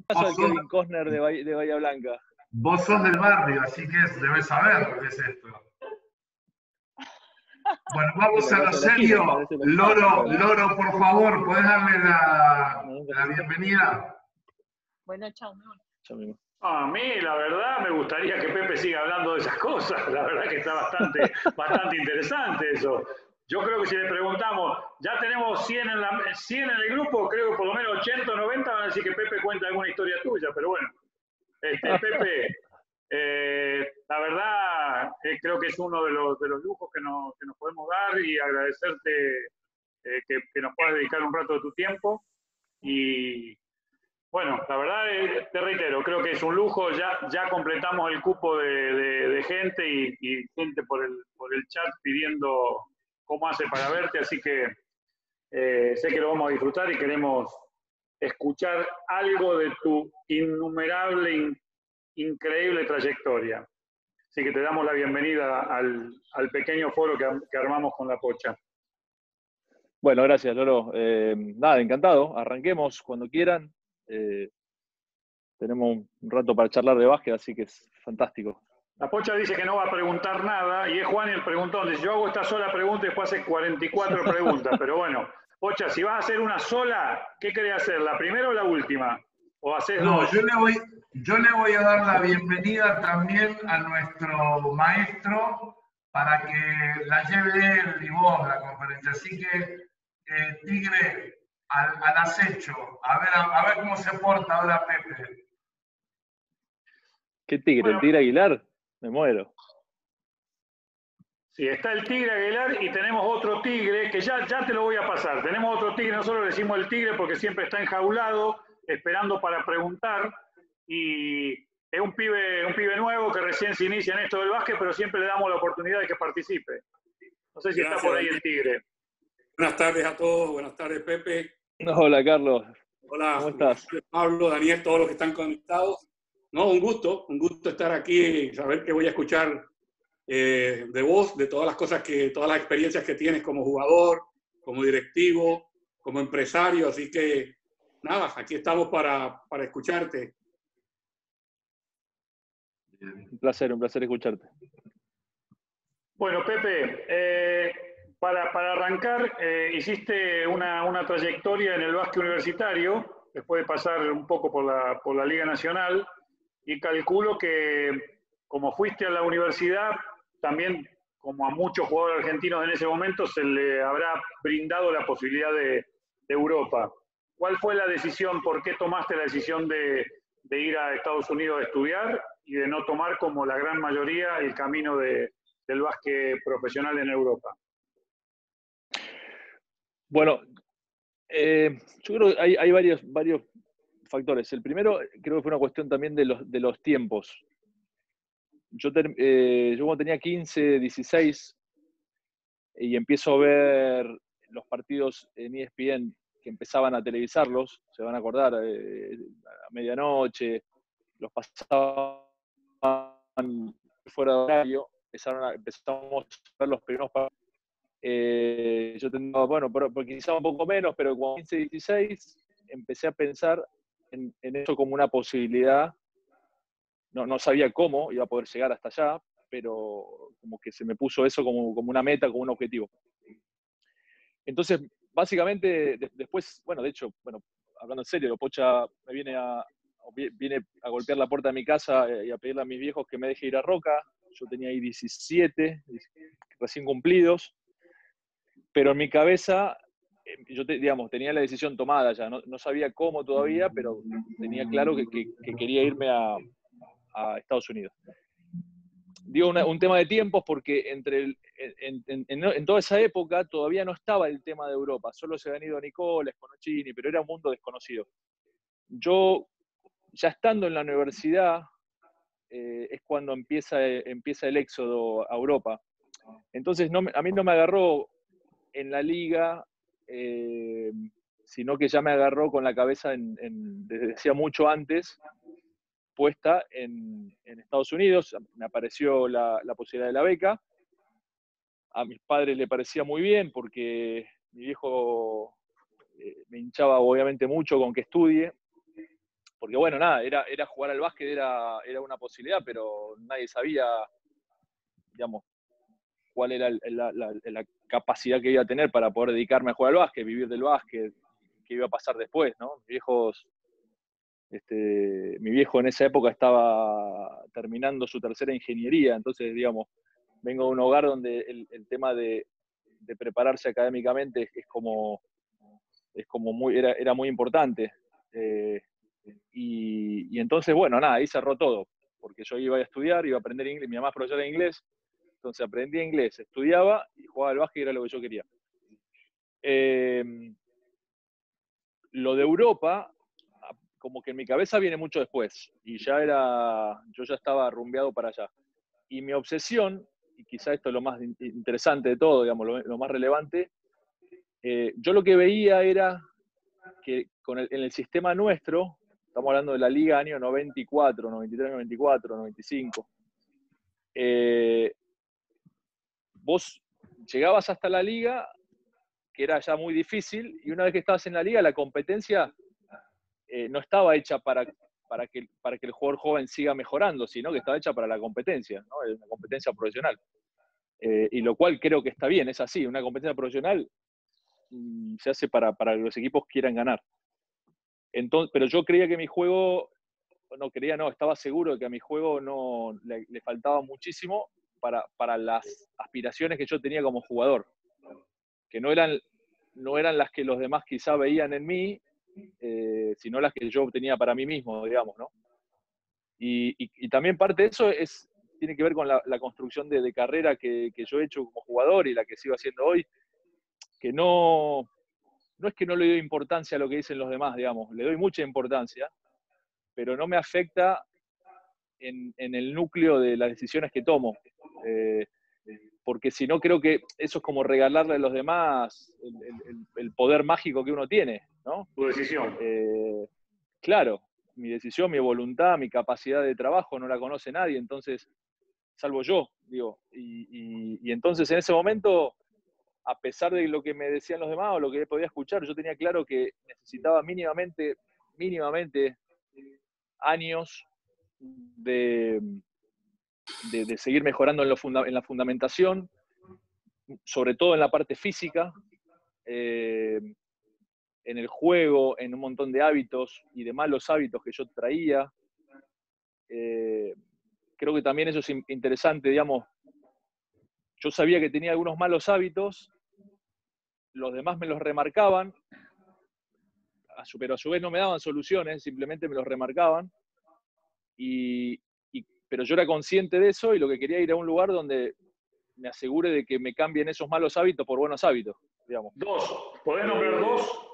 caso Vos al sos, Kevin Costner de Bahía Blanca. vos sos del barrio, así que debes saber lo que es esto. Bueno, Es vamos la a lo casa de la esquina, serio. parece lo Loro, bueno. Loro, por favor, ¿podés darle No, nunca la se sabe. bienvenida? Bueno, chao, me voy. Chao, amigo. A mí, la verdad, me gustaría que Pepe siga hablando de esas cosas. La verdad que está bastante interesante eso. Yo creo que si le preguntamos, ya tenemos 100 en el grupo, creo que por lo menos 80 o 90 van a decir que Pepe cuenta alguna historia tuya, pero bueno. Pepe, la verdad, creo que es uno de los lujos que nos podemos dar y agradecerte que nos puedas dedicar un rato de tu tiempo. Y bueno, la verdad, te reitero, creo que es un lujo. Ya completamos el cupo de gente y gente por el chat pidiendo cómo hace para verte, así que sé que lo vamos a disfrutar y queremos escuchar algo de tu innumerable, increíble trayectoria. Así que te damos la bienvenida al pequeño foro que armamos con la Pocha. Bueno, gracias, Loro. Nada, encantado. Arranquemos cuando quieran. Tenemos un rato para charlar de básquet, así que es fantástico. La Pocha dice que no va a preguntar nada, y es Juan el preguntón. Dice, yo hago esta sola pregunta y después hace 44 preguntas. Pero bueno, Pocha, si vas a hacer una sola, ¿qué querés hacer? ¿La primera o la última? ¿O haces dos? Yo le voy a dar la bienvenida también a nuestro maestro para que la lleve él y vos la conferencia. Así que, Tigre, al acecho. A ver cómo se porta ahora Pepe. ¿Qué Tigre? Bueno, ¿el Tigre Aguilar? Me muero. Sí, está el Tigre Aguilar y tenemos otro tigre que ya te lo voy a pasar. Tenemos otro tigre, nosotros le decimos el tigre porque siempre está enjaulado, esperando para preguntar. Y es un pibe nuevo que recién se inicia en esto del básquet, pero siempre le damos la oportunidad de que participe. No sé si Gracias, está por ahí el tigre. Buenas tardes a todos, buenas tardes Pepe. Hola Carlos. Hola, ¿cómo estás? Pablo, Daniel, todos los que están conectados. No, un gusto estar aquí y saber que voy a escuchar de vos, de todas las experiencias que tienes como jugador, como directivo, como empresario, así que nada, aquí estamos para escucharte. Un placer escucharte. Bueno, Pepe, para arrancar, hiciste una trayectoria en el básquet universitario, después de pasar un poco por la Liga Nacional, y calculo que como fuiste a la universidad, también como a muchos jugadores argentinos en ese momento, se le habrá brindado la posibilidad de Europa. ¿Cuál fue la decisión, por qué tomaste la decisión de ir a Estados Unidos a estudiar y de no tomar, como la gran mayoría, el camino del básquet profesional en Europa? Bueno, yo creo que hay varios factores. El primero creo que fue una cuestión también de los tiempos. Yo cuando tenía 15, 16 y empiezo a ver los partidos en ESPN que empezaban a televisarlos, se van a acordar, a medianoche, los pasaban fuera de horario, empezamos a ver los primeros partidos. Yo tenía, bueno, quizá un poco menos, pero con 15, 16 empecé a pensar en eso como una posibilidad. No sabía cómo iba a poder llegar hasta allá, pero como que se me puso eso como una meta, como un objetivo. Entonces, básicamente, después, bueno, de hecho, hablando en serio, Pocha me viene a golpear la puerta de mi casa y a pedirle a mis viejos que me deje ir a Roca. Yo tenía ahí 17, recién cumplidos, pero en mi cabeza, yo tenía la decisión tomada ya, no sabía cómo todavía, pero tenía claro que quería irme a Estados Unidos. Digo un tema de tiempos porque en toda esa época todavía no estaba el tema de Europa, solo se habían ido Nicola, Sconocchini, pero era un mundo desconocido. Yo, ya estando en la universidad, es cuando empieza el éxodo a Europa. Entonces a mí no me agarró en la liga, sino que ya me agarró con la cabeza desde hacía mucho antes, puesta en Estados Unidos. Me apareció la posibilidad de la beca. A mis padres le parecía muy bien porque mi viejo me hinchaba obviamente mucho con que estudie. porque bueno, nada, era jugar al básquet, era una posibilidad, pero nadie sabía, digamos, cuál era la capacidad que iba a tener para poder dedicarme a jugar al básquet, vivir del básquet, qué iba a pasar después, ¿no? Mi viejo en esa época estaba terminando su tercera ingeniería, entonces, digamos, vengo de un hogar donde el tema de prepararse académicamente era muy importante. Y entonces, bueno, nada, ahí cerró todo, porque yo iba a estudiar, iba a aprender inglés, mi mamá es profesora de inglés, entonces aprendía inglés, estudiaba y jugaba al básquet, era lo que yo quería. Lo de Europa, como que en mi cabeza viene mucho después, y yo ya estaba rumbeado para allá. Y mi obsesión, y quizá esto es lo más interesante de todo, digamos, lo más relevante, yo lo que veía era que en el sistema nuestro, estamos hablando de la liga año 94, 93, 94, 95, vos llegabas hasta la liga, que era ya muy difícil, y una vez que estabas en la liga, la competencia no estaba hecha para que el jugador joven siga mejorando, sino que estaba hecha para la competencia, ¿no? Es una competencia profesional. Y lo cual creo que está bien, es así, una competencia profesional se hace para que los equipos quieran ganar. Entonces, pero yo creía que mi juego, estaba seguro de que a mi juego le faltaba muchísimo para las aspiraciones que yo tenía como jugador, que no eran las que los demás quizá veían en mí, sino las que yo tenía para mí mismo, digamos, ¿no? Y también parte de eso tiene que ver con la construcción de carrera que yo he hecho como jugador y la que sigo haciendo hoy, que no es que no le doy importancia a lo que dicen los demás, digamos, le doy mucha importancia, pero no me afecta en el núcleo de las decisiones que tomo. Porque si no, creo que eso es como regalarle a los demás el poder mágico que uno tiene, ¿no? Tu decisión. Claro, mi decisión, mi voluntad, mi capacidad de trabajo no la conoce nadie, entonces, salvo yo, digo. Y entonces en ese momento, a pesar de lo que me decían los demás o lo que podía escuchar, yo tenía claro que necesitaba mínimamente años de seguir mejorando en la fundamentación, sobre todo en la parte física, en el juego, en un montón de hábitos y de malos hábitos que yo traía. Creo que también eso es interesante, digamos. Yo sabía que tenía algunos malos hábitos, los demás me los remarcaban, pero a su vez no me daban soluciones, simplemente me los remarcaban. Pero yo era consciente de eso y lo que quería ir a un lugar donde me asegure de que me cambien esos malos hábitos por buenos hábitos, digamos. Dos. ¿Podés nombrar dos?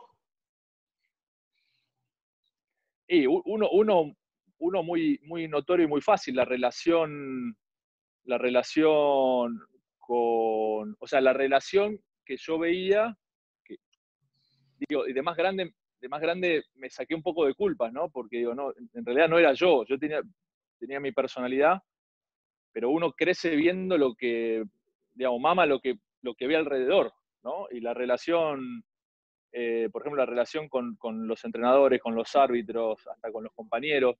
Y uno muy, muy notorio y muy fácil, la relación o sea, la relación que yo veía, digo, y de más grande me saqué un poco de culpas, ¿no? Porque digo, no, en realidad no era yo tenía mi personalidad, pero uno crece viendo lo que, digamos, mama lo que ve alrededor, ¿no? Y la relación, por ejemplo, la relación con los entrenadores, con los árbitros, hasta con los compañeros,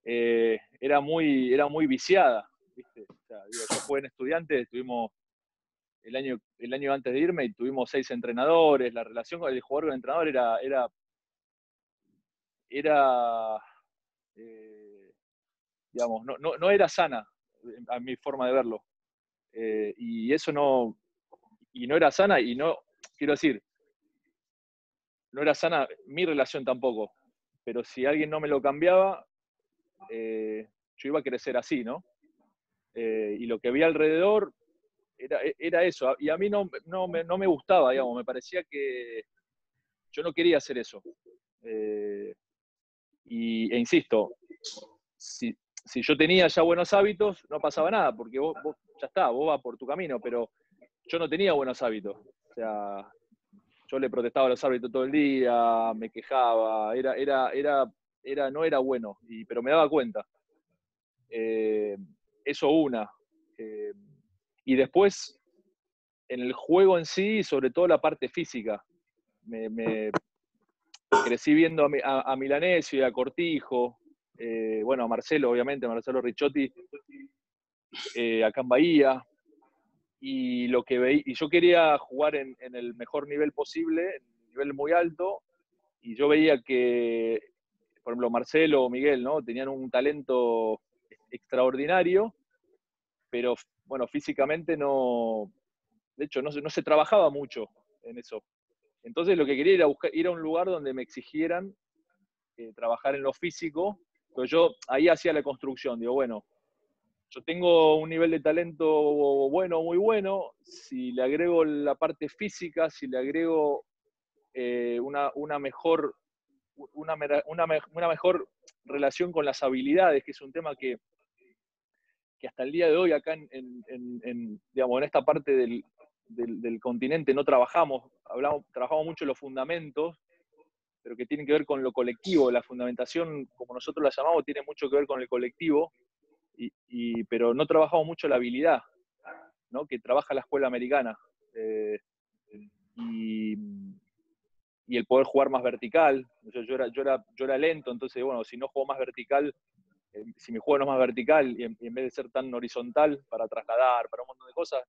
era muy viciada, ¿viste? O sea, digo, yo jugué en Estudiantes, tuvimos el año antes de irme y tuvimos 6 entrenadores, la relación con el jugador con el entrenador era digamos, no era sana a mi forma de verlo. Y eso no era sana y no, quiero decir, no era sana mi relación tampoco, pero si alguien no me lo cambiaba, yo iba a crecer así, ¿no? Y lo que vi alrededor era eso, y a mí no me gustaba, digamos, me parecía que yo no quería hacer eso. E insisto, si yo tenía ya buenos hábitos, no pasaba nada, porque vos ya está, vos vas por tu camino, pero yo no tenía buenos hábitos. O sea, yo le protestaba a los árbitros todo el día, me quejaba, no era bueno, pero me daba cuenta. Eso una. Y después, en el juego en sí, sobre todo la parte física, crecí viendo a Milanesio y a Cortijo, bueno, a Marcelo, obviamente, a Marcelo Ricciotti, acá en Bahía, y lo que veía, y yo quería jugar en el mejor nivel posible, en un nivel muy alto, y yo veía que, por ejemplo, Marcelo o Miguel, ¿no? Tenían un talento extraordinario, pero bueno, físicamente no, de hecho, no se trabajaba mucho en eso. Entonces lo que quería era ir a un lugar donde me exigieran trabajar en lo físico. Entonces yo ahí hacía la construcción, digo, bueno, yo tengo un nivel de talento bueno, muy bueno, si le agrego la parte física, si le agrego una mejor relación con las habilidades, que es un tema que hasta el día de hoy acá digamos, en esta parte del continente no trabajamos, trabajamos mucho en los fundamentos, pero que tienen que ver con lo colectivo. La fundamentación, como nosotros la llamamos, tiene mucho que ver con el colectivo, pero no trabajamos mucho la habilidad, ¿no? Que trabaja la escuela americana. Y el poder jugar más vertical. Yo era lento, entonces, bueno, si no juego más vertical, si mi juego no es más vertical y en vez de ser tan horizontal para trasladar, para un montón de cosas,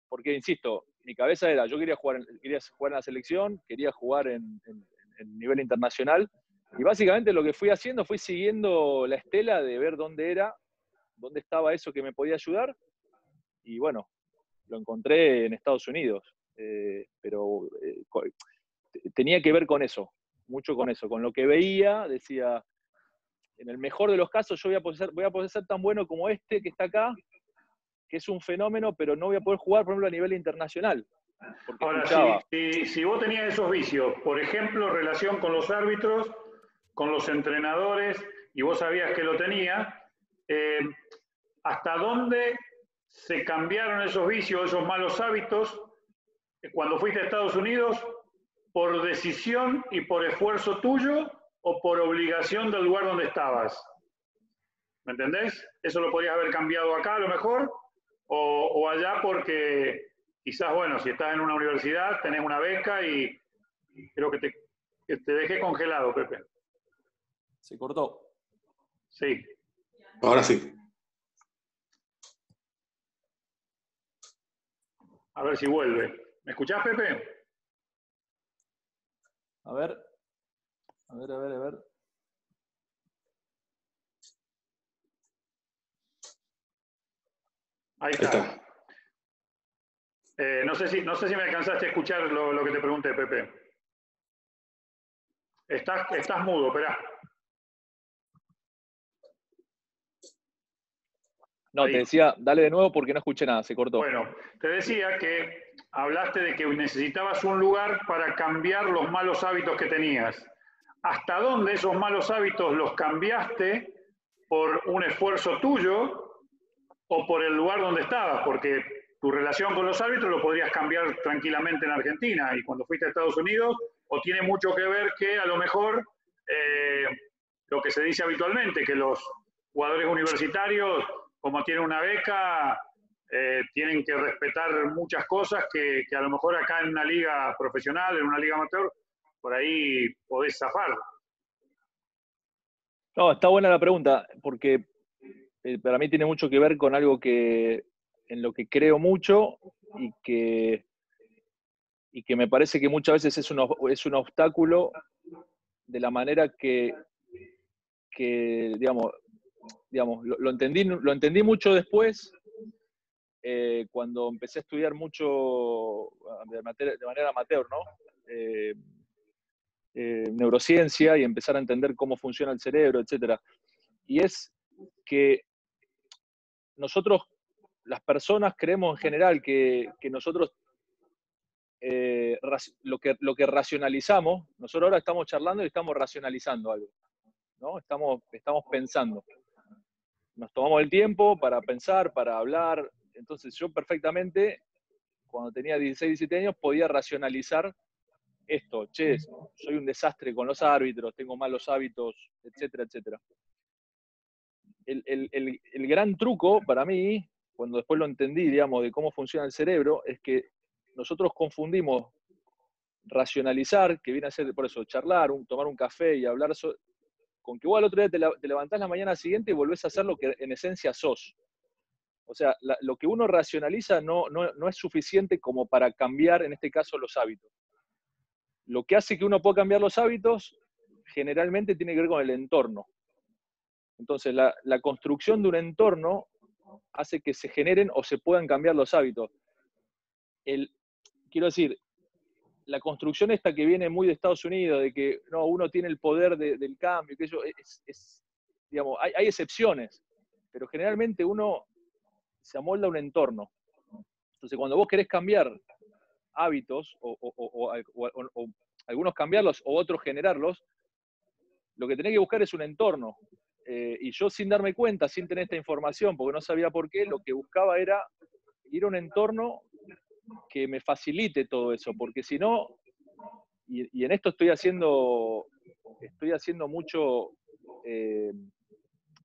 porque, insisto, mi cabeza era, yo quería jugar en la selección, quería jugar en nivel internacional, y básicamente lo que fui haciendo fue siguiendo la estela de ver dónde estaba eso que me podía ayudar, y bueno, lo encontré en Estados Unidos, pero tenía que ver con eso, mucho con eso, con lo que veía, decía, en el mejor de los casos yo voy a poder ser tan bueno como este que está acá, que es un fenómeno, pero no voy a poder jugar, por ejemplo, a nivel internacional. Ahora, si vos tenías esos vicios, por ejemplo, relación con los árbitros, con los entrenadores, y vos sabías que lo tenía, ¿hasta dónde se cambiaron esos vicios, esos malos hábitos, cuando fuiste a Estados Unidos, por decisión y por esfuerzo tuyo o por obligación del lugar donde estabas? ¿Me entendés? Eso lo podrías haber cambiado acá a lo mejor, o allá porque quizás, bueno, si estás en una universidad, tenés una beca y creo que te dejé congelado, Pepe. Se cortó. Sí. Ahora sí. A ver si vuelve. ¿Me escuchás, Pepe? A ver. Ahí está. No sé si me alcanzaste a escuchar lo que te pregunté, Pepe. Estás mudo, esperá. No, te decía, dale de nuevo porque no escuché nada, se cortó. Bueno, te decía que hablaste de que necesitabas un lugar para cambiar los malos hábitos que tenías. ¿Hasta dónde esos malos hábitos los cambiaste por un esfuerzo tuyo o por el lugar donde estabas? Porque tu relación con los árbitros lo podrías cambiar tranquilamente en Argentina, y cuando fuiste a Estados Unidos, o tiene mucho que ver que a lo mejor lo que se dice habitualmente, que los jugadores universitarios, como tienen una beca, tienen que respetar muchas cosas que a lo mejor acá en una liga profesional, en una liga amateur, por ahí podés zafar. No, está buena la pregunta, porque para mí tiene mucho que ver con algo en lo que creo mucho y que me parece que muchas veces es un obstáculo de la manera que digamos lo entendí mucho después, cuando empecé a estudiar mucho de manera amateur, ¿no? Neurociencia, y empezar a entender cómo funciona el cerebro, etc. Y es que nosotros, las personas, creemos en general que nosotros lo que racionalizamos, nosotros ahora estamos charlando y estamos racionalizando algo, ¿no? Estamos pensando. Nos tomamos el tiempo para pensar, para hablar. Entonces yo perfectamente, cuando tenía 16, 17 años, podía racionalizar esto. Che, soy un desastre con los árbitros, tengo malos hábitos, etcétera, etcétera. El gran truco para mí, cuando después lo entendí, digamos, de cómo funciona el cerebro, es que nosotros confundimos racionalizar, que viene a ser, por eso, charlar, tomar un café y hablar, con que vos al otro día te levantás la mañana siguiente y volvés a hacer lo que en esencia sos. O sea, lo que uno racionaliza no es suficiente como para cambiar, en este caso, los hábitos. Lo que hace que uno pueda cambiar los hábitos, generalmente tiene que ver con el entorno. Entonces, la construcción de un entorno hace que se generen o se puedan cambiar los hábitos. Quiero decir, la construcción esta que viene muy de Estados Unidos, de que no, uno tiene el poder del cambio, que eso digamos, hay excepciones, pero generalmente uno se amolda a un entorno. Entonces, cuando vos querés cambiar hábitos, o algunos cambiarlos o otros generarlos, lo que tenés que buscar es un entorno. Y yo, sin darme cuenta, sin tener esta información, porque no sabía por qué, lo que buscaba era ir a un entorno que me facilite todo eso, porque si no, y en esto estoy haciendo mucho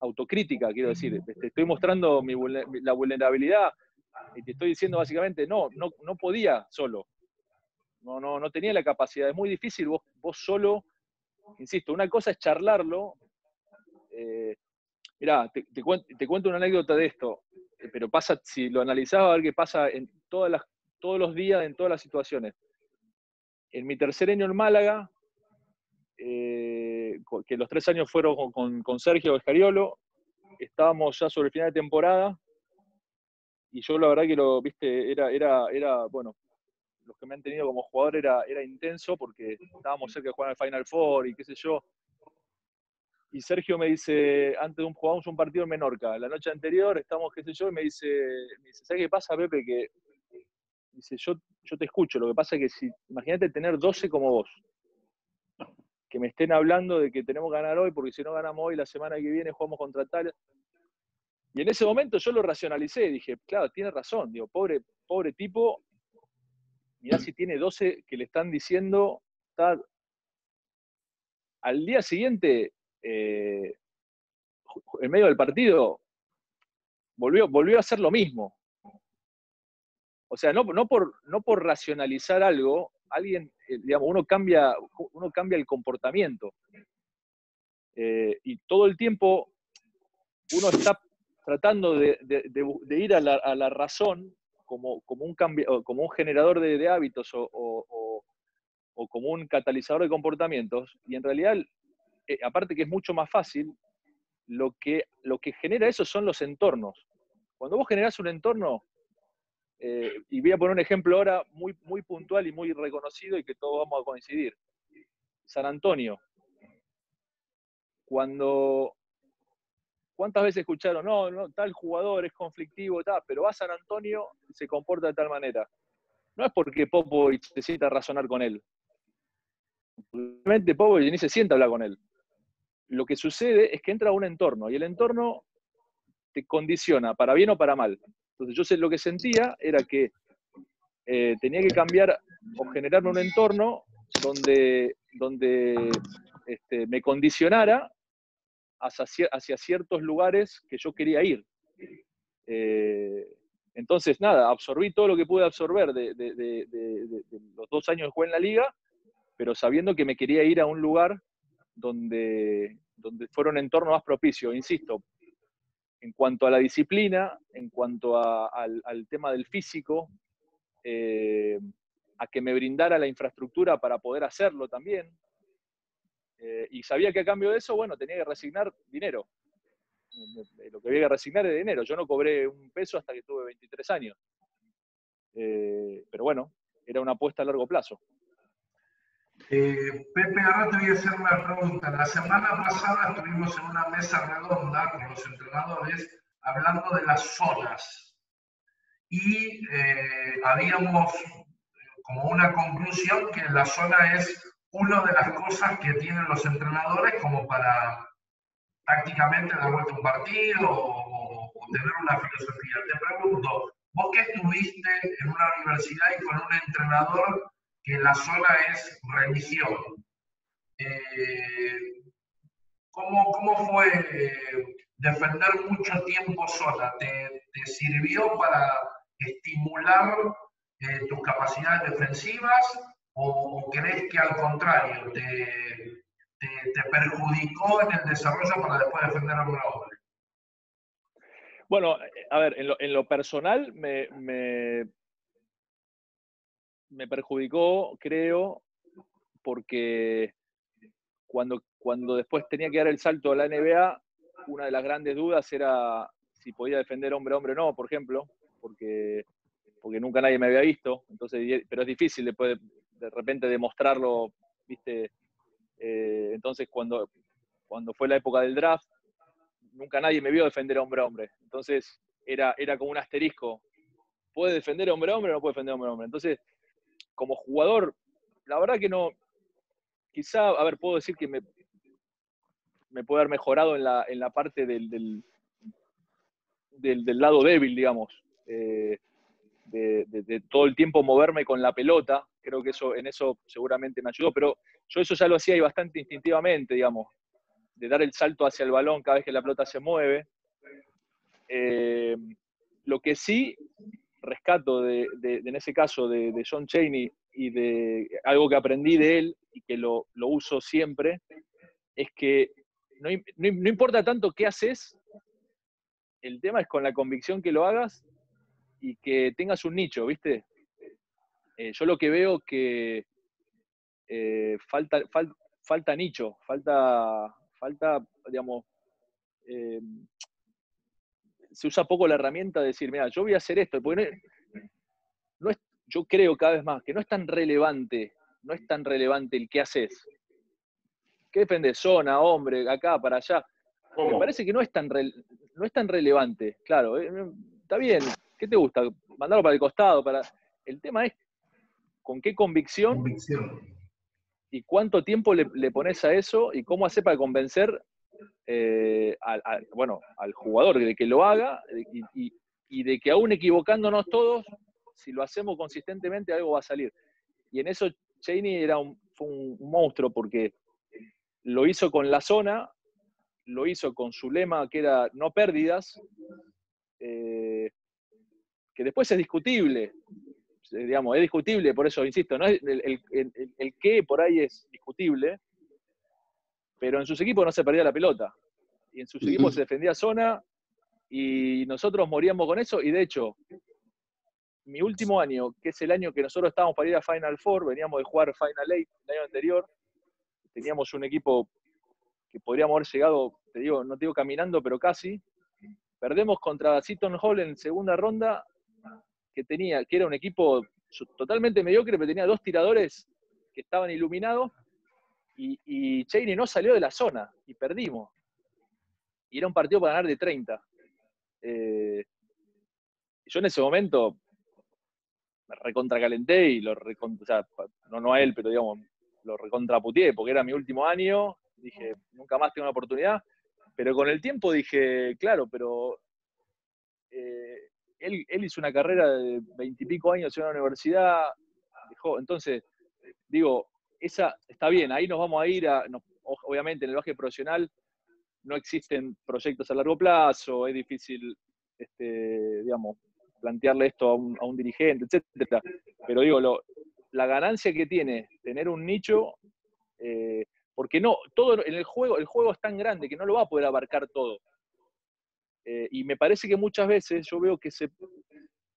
autocrítica, quiero decir, estoy mostrando la vulnerabilidad y te estoy diciendo básicamente, no podía solo, no tenía la capacidad, es muy difícil vos solo, insisto, una cosa es charlarlo. Mirá, te cuento una anécdota de esto, pero pasa, si lo analizás, a ver qué pasa en todos los días, en todas las situaciones. En mi tercer año en Málaga, que los 3 años fueron con Sergio Escariolo, estábamos ya sobre el final de temporada, y yo la verdad que viste, era bueno, los que me han tenido como jugador era intenso, porque estábamos cerca de jugar al Final Four y qué sé yo. Y Sergio me dice, jugamos un partido en Menorca, la noche anterior estamos, qué sé yo, y me dice, ¿sabes qué pasa, Pepe? Que dice, yo te escucho, lo que pasa es que imagínate tener 12 como vos, que me estén hablando de que tenemos que ganar hoy, porque si no ganamos hoy, la semana que viene jugamos contra tal. Y en ese momento yo lo racionalicé, dije, claro, tiene razón, digo, pobre tipo, mirá si tiene 12 que le están diciendo, al día siguiente, en medio del partido, volvió a hacer lo mismo. O sea, no por racionalizar algo, digamos, uno cambia el comportamiento. Y todo el tiempo uno está tratando de ir a la razón como un generador de hábitos o como un catalizador de comportamientos, y en realidad, aparte que es mucho más fácil, lo que genera eso son los entornos. Cuando vos generás un entorno, y voy a poner un ejemplo ahora muy, muy puntual y muy reconocido y que todos vamos a coincidir. San Antonio. ¿Cuántas veces escucharon, no, tal jugador es conflictivo, pero va a San Antonio y se comporta de tal manera? No es porque Popovich necesita razonar con él. Realmente Popovich ni se sienta a hablar con él. Lo que sucede es que entra a un entorno, y el entorno te condiciona, para bien o para mal. Entonces lo que sentía era que tenía que cambiar o generarme un entorno donde me condicionara hacia ciertos lugares que yo quería ir. Entonces, nada, absorbí todo lo que pude absorber de los 2 años que jugué en la liga, pero sabiendo que me quería ir a un lugar donde fuera un entorno más propicio. Insisto, en cuanto a la disciplina, en cuanto al tema del físico, a que me brindara la infraestructura para poder hacerlo también. Y sabía que a cambio de eso, bueno, tenía que resignar dinero. Lo que había que resignar es dinero. Yo no cobré un peso hasta que tuve 23 años. Pero bueno, era una apuesta a largo plazo. Pepe, ahora te voy a hacer una pregunta. La semana pasada estuvimos en una mesa redonda con los entrenadores hablando de las zonas. Y habíamos como una conclusión que la zona es una de las cosas que tienen los entrenadores como para prácticamente dar vuelta a un partido o tener una filosofía. Te pregunto, vos que estuviste en una universidad y con un entrenador que la zona es religión, ¿cómo fue defender mucho tiempo zona? ¿Te sirvió para estimular tus capacidades defensivas o crees que al contrario te perjudicó en el desarrollo para después defender a un hombre? Bueno, a ver, en lo personal me perjudicó, creo, porque cuando después tenía que dar el salto a la NBA, una de las grandes dudas era si podía defender hombre a hombre o no, por ejemplo, porque nunca nadie me había visto, entonces, pero es difícil después de repente demostrarlo, ¿viste? Entonces cuando fue la época del draft, nunca nadie me vio defender hombre a hombre, entonces era como un asterisco, ¿puede defender hombre a hombre o no puede defender hombre a hombre? Entonces, como jugador, la verdad que no, quizá, a ver, puedo decir que me puede haber mejorado en la parte del lado débil, digamos, de todo el tiempo moverme con la pelota. Creo que en eso seguramente me ayudó, pero yo eso ya lo hacía y bastante instintivamente, digamos, de dar el salto hacia el balón cada vez que la pelota se mueve. Lo que sí rescato en ese caso de John Chaney y de algo que aprendí de él y que lo uso siempre, es que no importa tanto qué haces, el tema es con la convicción que lo hagas y que tengas un nicho, ¿viste? Yo lo que veo que falta nicho, falta, digamos, se usa poco la herramienta de decir, mira, yo voy a hacer esto, porque yo creo cada vez más que no es tan relevante el qué haces. ¿Qué depende? Zona, hombre, acá, para allá. ¿Cómo? Me parece que no es tan relevante, claro. Está bien, ¿qué te gusta? Mandarlo para el costado. El tema es con qué convicción y cuánto tiempo le pones a eso y cómo hacer para convencer al jugador de que lo haga y de que aún equivocándonos todos, si lo hacemos consistentemente algo va a salir. Y en eso Chaney fue un monstruo porque lo hizo con la zona, lo hizo con su lema que era no pérdidas, que después es discutible, digamos, es discutible, por eso insisto, ¿no? El qué por ahí es discutible, pero en sus equipos no se perdía la pelota, y en sus equipos se defendía zona, y nosotros moríamos con eso, y de hecho, mi último año, que es el año que nosotros estábamos para ir a Final Four, veníamos de jugar Final 8 el año anterior, teníamos un equipo que podríamos haber llegado, no te digo caminando, pero casi. Perdemos contra Seton Hall en segunda ronda, que era un equipo totalmente mediocre, pero tenía 2 tiradores que estaban iluminados, y Chaney no salió de la zona, y perdimos. Y era un partido para ganar de 30. Yo en ese momento me recontracalenté y no a él, pero digamos, lo recontraputeé, porque era mi último año, dije, nunca más tengo una oportunidad, pero con el tiempo dije, claro, pero él hizo una carrera de 20 y pico años en una universidad, entonces, digo, esa está bien, ahí nos vamos a ir obviamente en el básquet profesional no existen proyectos a largo plazo, es difícil, digamos, plantearle esto a un dirigente, etcétera. Pero digo, la ganancia que tiene tener un nicho, porque no, todo en el juego es tan grande que no lo va a poder abarcar todo. Y me parece que muchas veces yo veo que en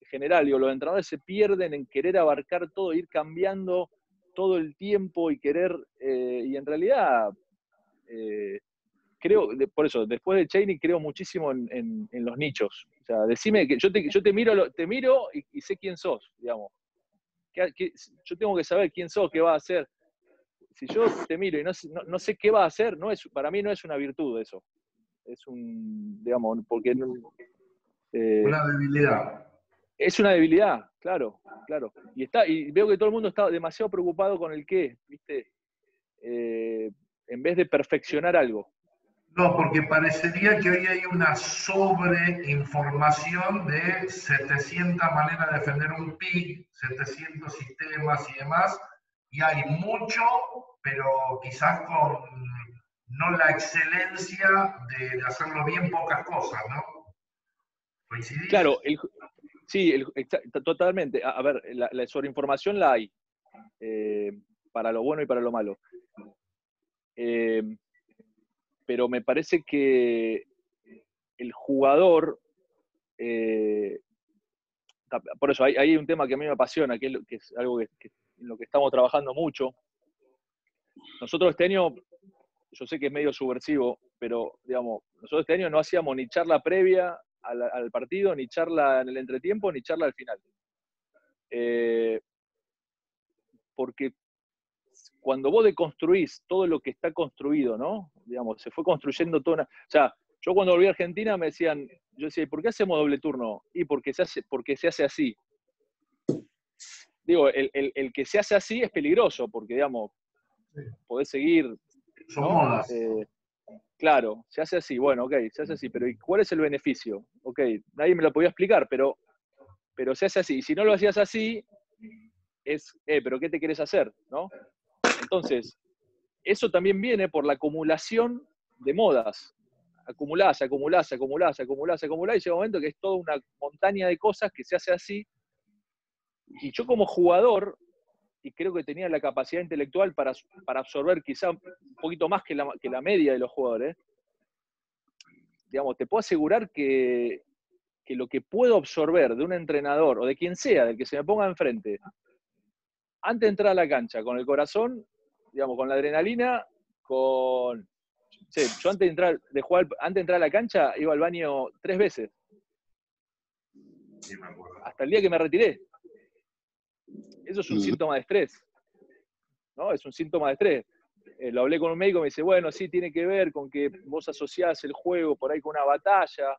general, los entrenadores se pierden en querer abarcar todo, ir cambiando todo el tiempo y querer, y en realidad, creo, por eso, después de Chaney creo muchísimo en los nichos. O sea, decime que yo te miro y sé quién sos, digamos. Yo tengo que saber quién sos, qué vas a hacer. Si yo te miro y no sé qué vas a hacer, para mí no es una virtud eso. Es digamos, porque... una debilidad. Es una debilidad, claro. Y veo que todo el mundo está demasiado preocupado con el qué, ¿viste? En vez de perfeccionar algo. No, porque parecería que hoy hay una sobreinformación de 700 maneras de defender un pick, 700 sistemas y demás, y hay mucho, pero quizás con no la excelencia de hacerlo bien pocas cosas, ¿no? ¿Coincidís? Claro, sí, totalmente. A ver, la sobreinformación la hay. para lo bueno y para lo malo. Pero me parece que el jugador, por eso hay un tema que a mí me apasiona, que es algo que en lo que estamos trabajando mucho. Nosotros este año, yo sé que es medio subversivo, pero digamos, nosotros este año no hacíamos ni charla previa al partido, ni charla en el entretiempo, ni charla al final. Porque cuando vos deconstruís todo lo que está construido, ¿no? Digamos, se fue construyendo toda una... O sea, yo cuando volví a Argentina me decían, yo decía, ¿por qué hacemos doble turno? Y porque se hace así. Digo, el que se hace así es peligroso, porque, digamos, podés seguir, Son ¿no? modas. Claro, se hace así, bueno, ok, se hace así, pero ¿y cuál es el beneficio? Ok, nadie me lo podía explicar, pero se hace así. Y si no lo hacías así, pero ¿qué te querés hacer? ¿No? Entonces, eso también viene por la acumulación de modas. Acumulás, y llega un momento que es toda una montaña de cosas que se hace así. Y yo como jugador, y creo que tenía la capacidad intelectual para absorber quizá un poquito más que la media de los jugadores, digamos, te puedo asegurar que lo que puedo absorber de un entrenador, o de quien sea, del que se me ponga enfrente, antes de entrar a la cancha, con el corazón, digamos, con la adrenalina, yo antes de entrar a la cancha, iba al baño 3 veces. Sí, me acuerdo. Hasta el día que me retiré. Eso es un síntoma de estrés, ¿no? Es un síntoma de estrés. Lo hablé con un médico y me dice, bueno, sí, tiene que ver con que vos asociás el juego por ahí con una batalla.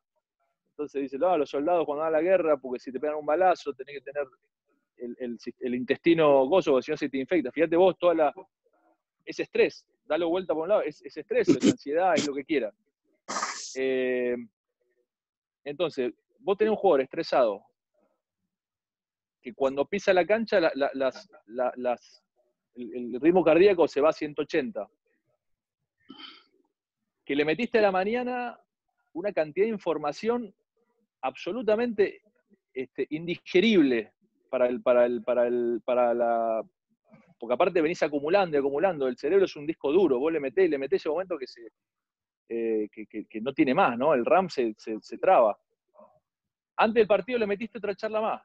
Entonces dice, no, los soldados cuando van a la guerra, porque si te pegan un balazo, tenés que tener el intestino gozo, porque si no se te infecta. Fíjate vos, es estrés, dalo vuelta por un lado, es estrés, es ansiedad, es lo que quiera. Entonces, vos tenés un jugador estresado, que cuando pisa la cancha, el ritmo cardíaco se va a 180. Que le metiste a la mañana una cantidad de información absolutamente indigerible porque aparte venís acumulando, el cerebro es un disco duro, vos le metés ese momento que no tiene más, ¿no? El RAM se traba. Antes del partido le metiste otra charla más,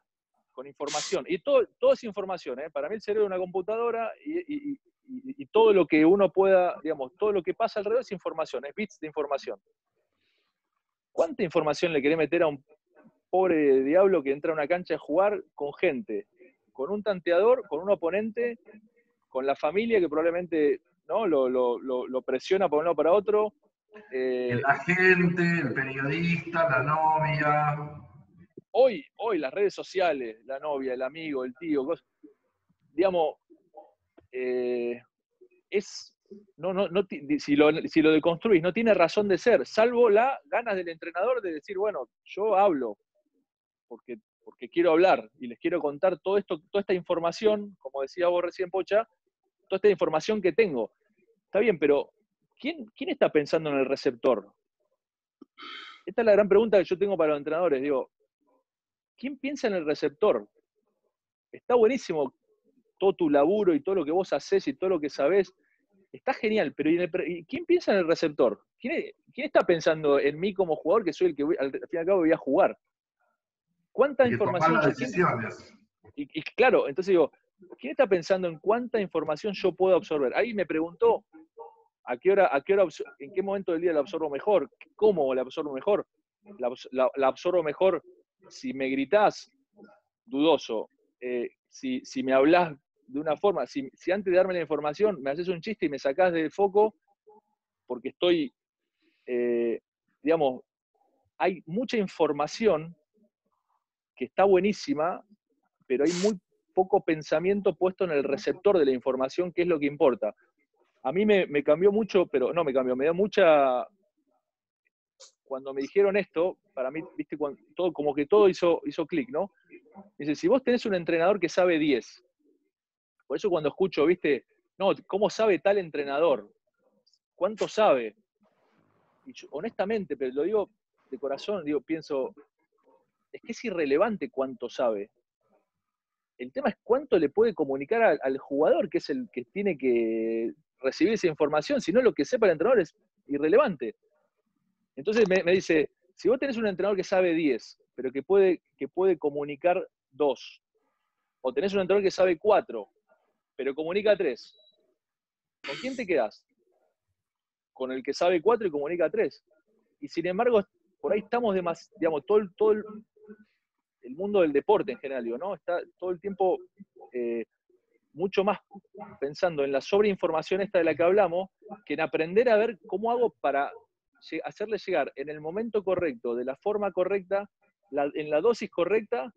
con información. Y todo es información, ¿eh? Para mí el cerebro es una computadora y todo lo que uno pueda, digamos, todo lo que pasa alrededor es información, es bits de información. ¿Cuánta información le querés meter a un pobre diablo que entra a una cancha a jugar con gente, con un tanteador, con un oponente, con la familia que probablemente, ¿no? lo presiona por un lado para otro? El agente, el periodista, la novia. Hoy las redes sociales, la novia, el amigo, el tío, digamos, si lo deconstruís, no tiene razón de ser, salvo las ganas del entrenador de decir, bueno, yo hablo, porque quiero hablar y les quiero contar toda esta información, como decía vos recién, Pocha, toda esta información que tengo. Está bien, pero ¿quién está pensando en el receptor? Esta es la gran pregunta que yo tengo para los entrenadores. Digo, ¿quién piensa en el receptor? Está buenísimo todo tu laburo y todo lo que vos hacés y todo lo que sabés. Está genial, pero ¿quién piensa en el receptor? ¿Quién está pensando en mí como jugador, que soy el que al fin y al cabo voy a jugar? ¿Cuánta información? Tomar las decisiones. Y claro, entonces digo, ¿quién está pensando en cuánta información yo puedo absorber? Ahí me preguntó, en qué momento del día la absorbo mejor? ¿Cómo la absorbo mejor? La absorbo mejor si me gritás, dudoso. Si me hablás de una forma, si antes de darme la información me haces un chiste y me sacás del foco, porque estoy, digamos, hay mucha información que está buenísima, pero hay muy poco pensamiento puesto en el receptor de la información, que es lo que importa. A mí me cambió mucho, pero no me cambió, me dio mucha... Cuando me dijeron esto, para mí, viste, como que todo hizo clic, ¿no? Dice, si vos tenés un entrenador que sabe 10, por eso cuando escucho, viste, no, ¿cómo sabe tal entrenador? ¿Cuánto sabe? Y yo, honestamente, pero lo digo de corazón, pienso, es que es irrelevante cuánto sabe. El tema es cuánto le puede comunicar al jugador, que es el que tiene que recibir esa información, si no lo que sepa el entrenador es irrelevante. Entonces me dice, si vos tenés un entrenador que sabe 10, pero que puede comunicar 2, o tenés un entrenador que sabe 4, pero comunica 3, ¿con quién te quedás? Con el que sabe 4 y comunica 3. Y sin embargo, por ahí estamos digamos, todo el mundo del deporte en general, digo, ¿no? Está todo el tiempo mucho más pensando en la sobreinformación esta de la que hablamos, que en aprender a ver cómo hago para hacerle llegar en el momento correcto, de la forma correcta, en la dosis correcta,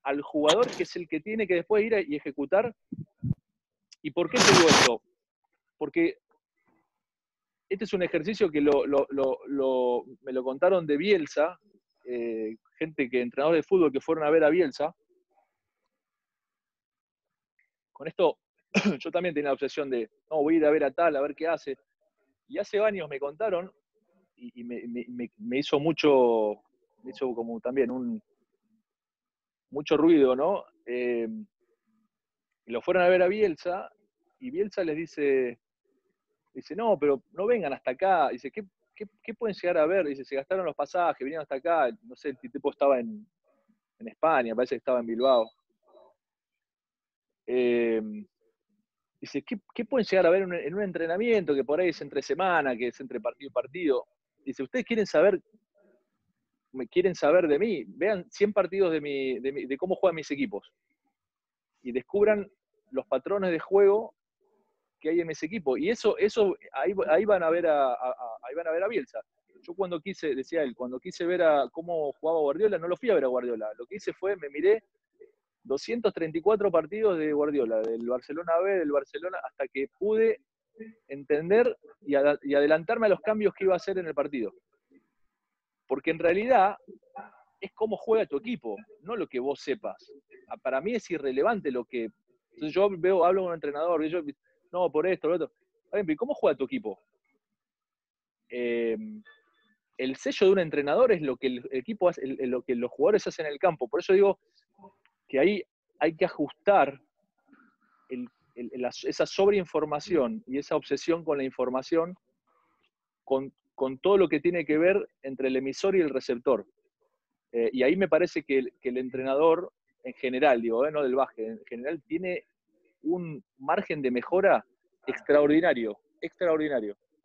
al jugador que es el que tiene que después ir y ejecutar. ¿Y por qué te digo esto? Porque este es un ejercicio que me lo contaron de Bielsa, entrenadores de fútbol que fueron a ver a Bielsa. Con esto yo también tenía la obsesión de, no, voy a ir a ver a tal, a ver qué hace. Y hace años me contaron, y me hizo como también mucho ruido, ¿no? Lo fueron a ver a Bielsa, y Bielsa les dice, no, pero no vengan hasta acá. Dice, ¿qué pueden llegar a ver? Dice, se gastaron los pasajes, vinieron hasta acá. No sé, el tipo estaba en España, parece que estaba en Bilbao. Dice, ¿qué pueden llegar a ver en un entrenamiento que por ahí es entre semana, que es entre partido y partido? Dice, ¿ustedes quieren saber de mí? Vean 100 partidos de cómo juegan mis equipos y descubran los patrones de juego que hay en ese equipo. Y ahí van a ver a Bielsa. Yo decía él, cuando quise ver cómo jugaba Guardiola, no lo fui a ver a Guardiola. Lo que hice fue, me miré 234 partidos de Guardiola, del Barcelona B, del Barcelona, hasta que pude entender y adelantarme a los cambios que iba a hacer en el partido. Porque en realidad es cómo juega tu equipo, no lo que vos sepas. Para mí es irrelevante lo que... Entonces yo hablo con un entrenador, y yo, no, por esto, por lo otro. ¿Y cómo juega tu equipo? El sello de un entrenador es lo que el equipo hace, lo que los jugadores hacen en el campo. Por eso digo que ahí hay que ajustar esa sobreinformación y esa obsesión con la información con todo lo que tiene que ver entre el emisor y el receptor. Y ahí me parece que el entrenador, en general, no del básquet, en general tiene un margen de mejora extraordinario.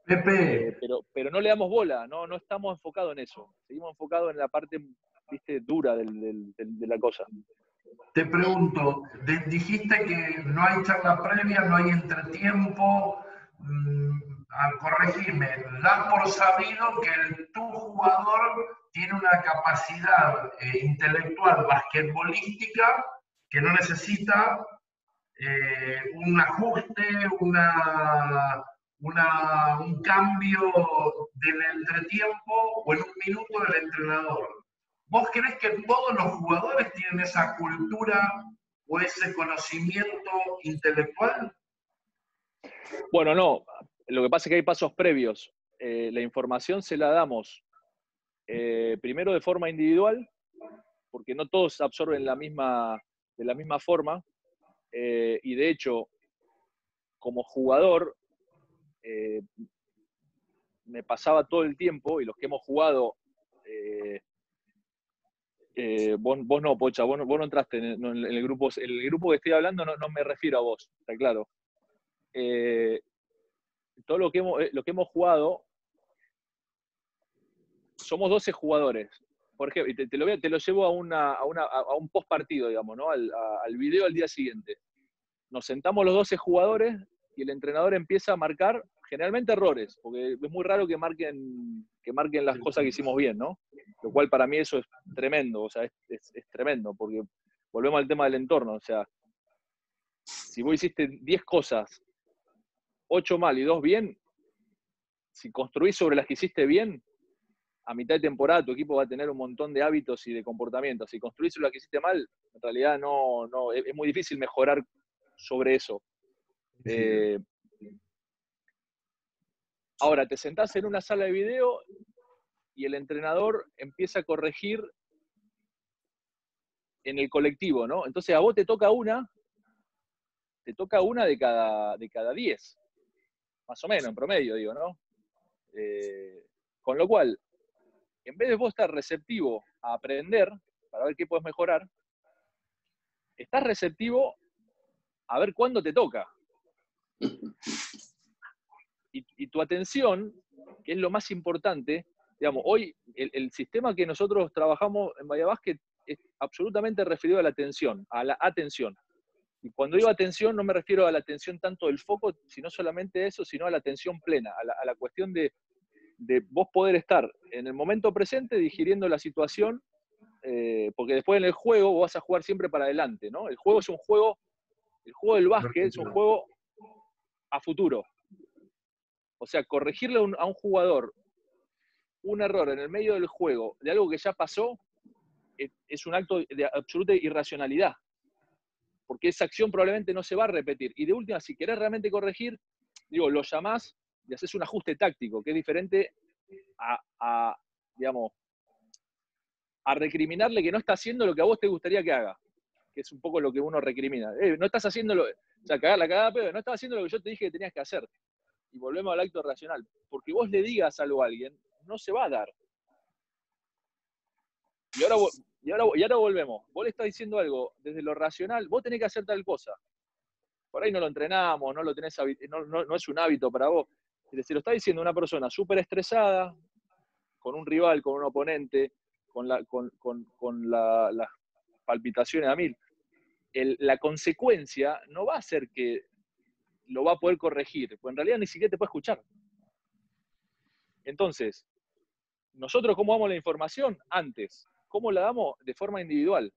Pepe, Pero no le damos bola, no estamos enfocados en eso. Seguimos enfocados en la parte, dura de la cosa. te pregunto, dijiste que no hay charla previa, no hay entretiempo. Corregime, das por sabido que tu jugador tiene una capacidad intelectual basquetbolística que no necesita un ajuste, un cambio del entretiempo o en un minuto del entrenador. ¿Vos crees que todos los jugadores tienen esa cultura o ese conocimiento intelectual? Bueno, no. Lo que pasa es que hay pasos previos. La información se la damos primero de forma individual, porque no todos absorben de la misma forma. Y de hecho, como jugador, me pasaba todo el tiempo, y los que hemos jugado, vos no, Pocha, vos no entraste en el grupo. El grupo que estoy hablando no me refiero a vos, está claro. Todo lo que hemos jugado, somos 12 jugadores. Por ejemplo, te lo llevo a un post partido, digamos, ¿no? Al video al día siguiente. Nos sentamos los 12 jugadores y el entrenador empieza a marcar generalmente errores, porque es muy raro que marquen las cosas que hicimos bien, ¿no? Lo cual para mí eso es tremendo, o sea, es tremendo, porque volvemos al tema del entorno, o sea, si vos hiciste 10 cosas, 8 mal y 2 bien, si construís sobre las que hiciste bien, a mitad de temporada tu equipo va a tener un montón de hábitos y de comportamientos. Si construís sobre las que hiciste mal, en realidad es muy difícil mejorar sobre eso. Ahora, te sentás en una sala de video y el entrenador empieza a corregir en el colectivo, ¿no? Entonces a vos te toca una de cada 10, más o menos, en promedio, digo, ¿no? Con lo cual, en vez de vos estar receptivo a aprender, para ver qué puedes mejorar, estás receptivo a ver cuándo te toca. Y tu atención, que es lo más importante, digamos, hoy el sistema que nosotros trabajamos en Bahía Básquet es absolutamente referido a la atención, a la atención. Y cuando digo atención, no me refiero a la atención tanto del foco, sino solamente eso, sino a la atención plena, a la cuestión de vos poder estar en el momento presente digiriendo la situación, porque después en el juego vos vas a jugar siempre para adelante, ¿no? El juego del básquet es un juego a futuro. O sea, corregirle a un jugador un error en el medio del juego de algo que ya pasó es un acto de absoluta irracionalidad. Porque esa acción probablemente no se va a repetir. Y de última, si querés realmente corregir, digo, lo llamás y haces un ajuste táctico, que es diferente digamos, a recriminarle que no está haciendo lo que a vos te gustaría que haga. Que es un poco lo que uno recrimina. No estás haciendo o sea, la cagada, pero no estás haciendo lo que yo te dije que tenías que hacer. Y volvemos al acto racional. Porque vos le digas algo a alguien, no se va a dar. Y ahora volvemos. Vos le estás diciendo algo desde lo racional, vos tenés que hacer tal cosa. Por ahí no lo entrenamos, no lo tenés, no es un hábito para vos. Se lo está diciendo una persona súper estresada, con un rival, con un oponente, con las palpitaciones a 1000. La consecuencia no va a ser que lo va a poder corregir, porque en realidad ni siquiera te puede escuchar. Entonces, nosotros, ¿cómo damos la información? Antes. ¿Cómo la damos? De forma individual.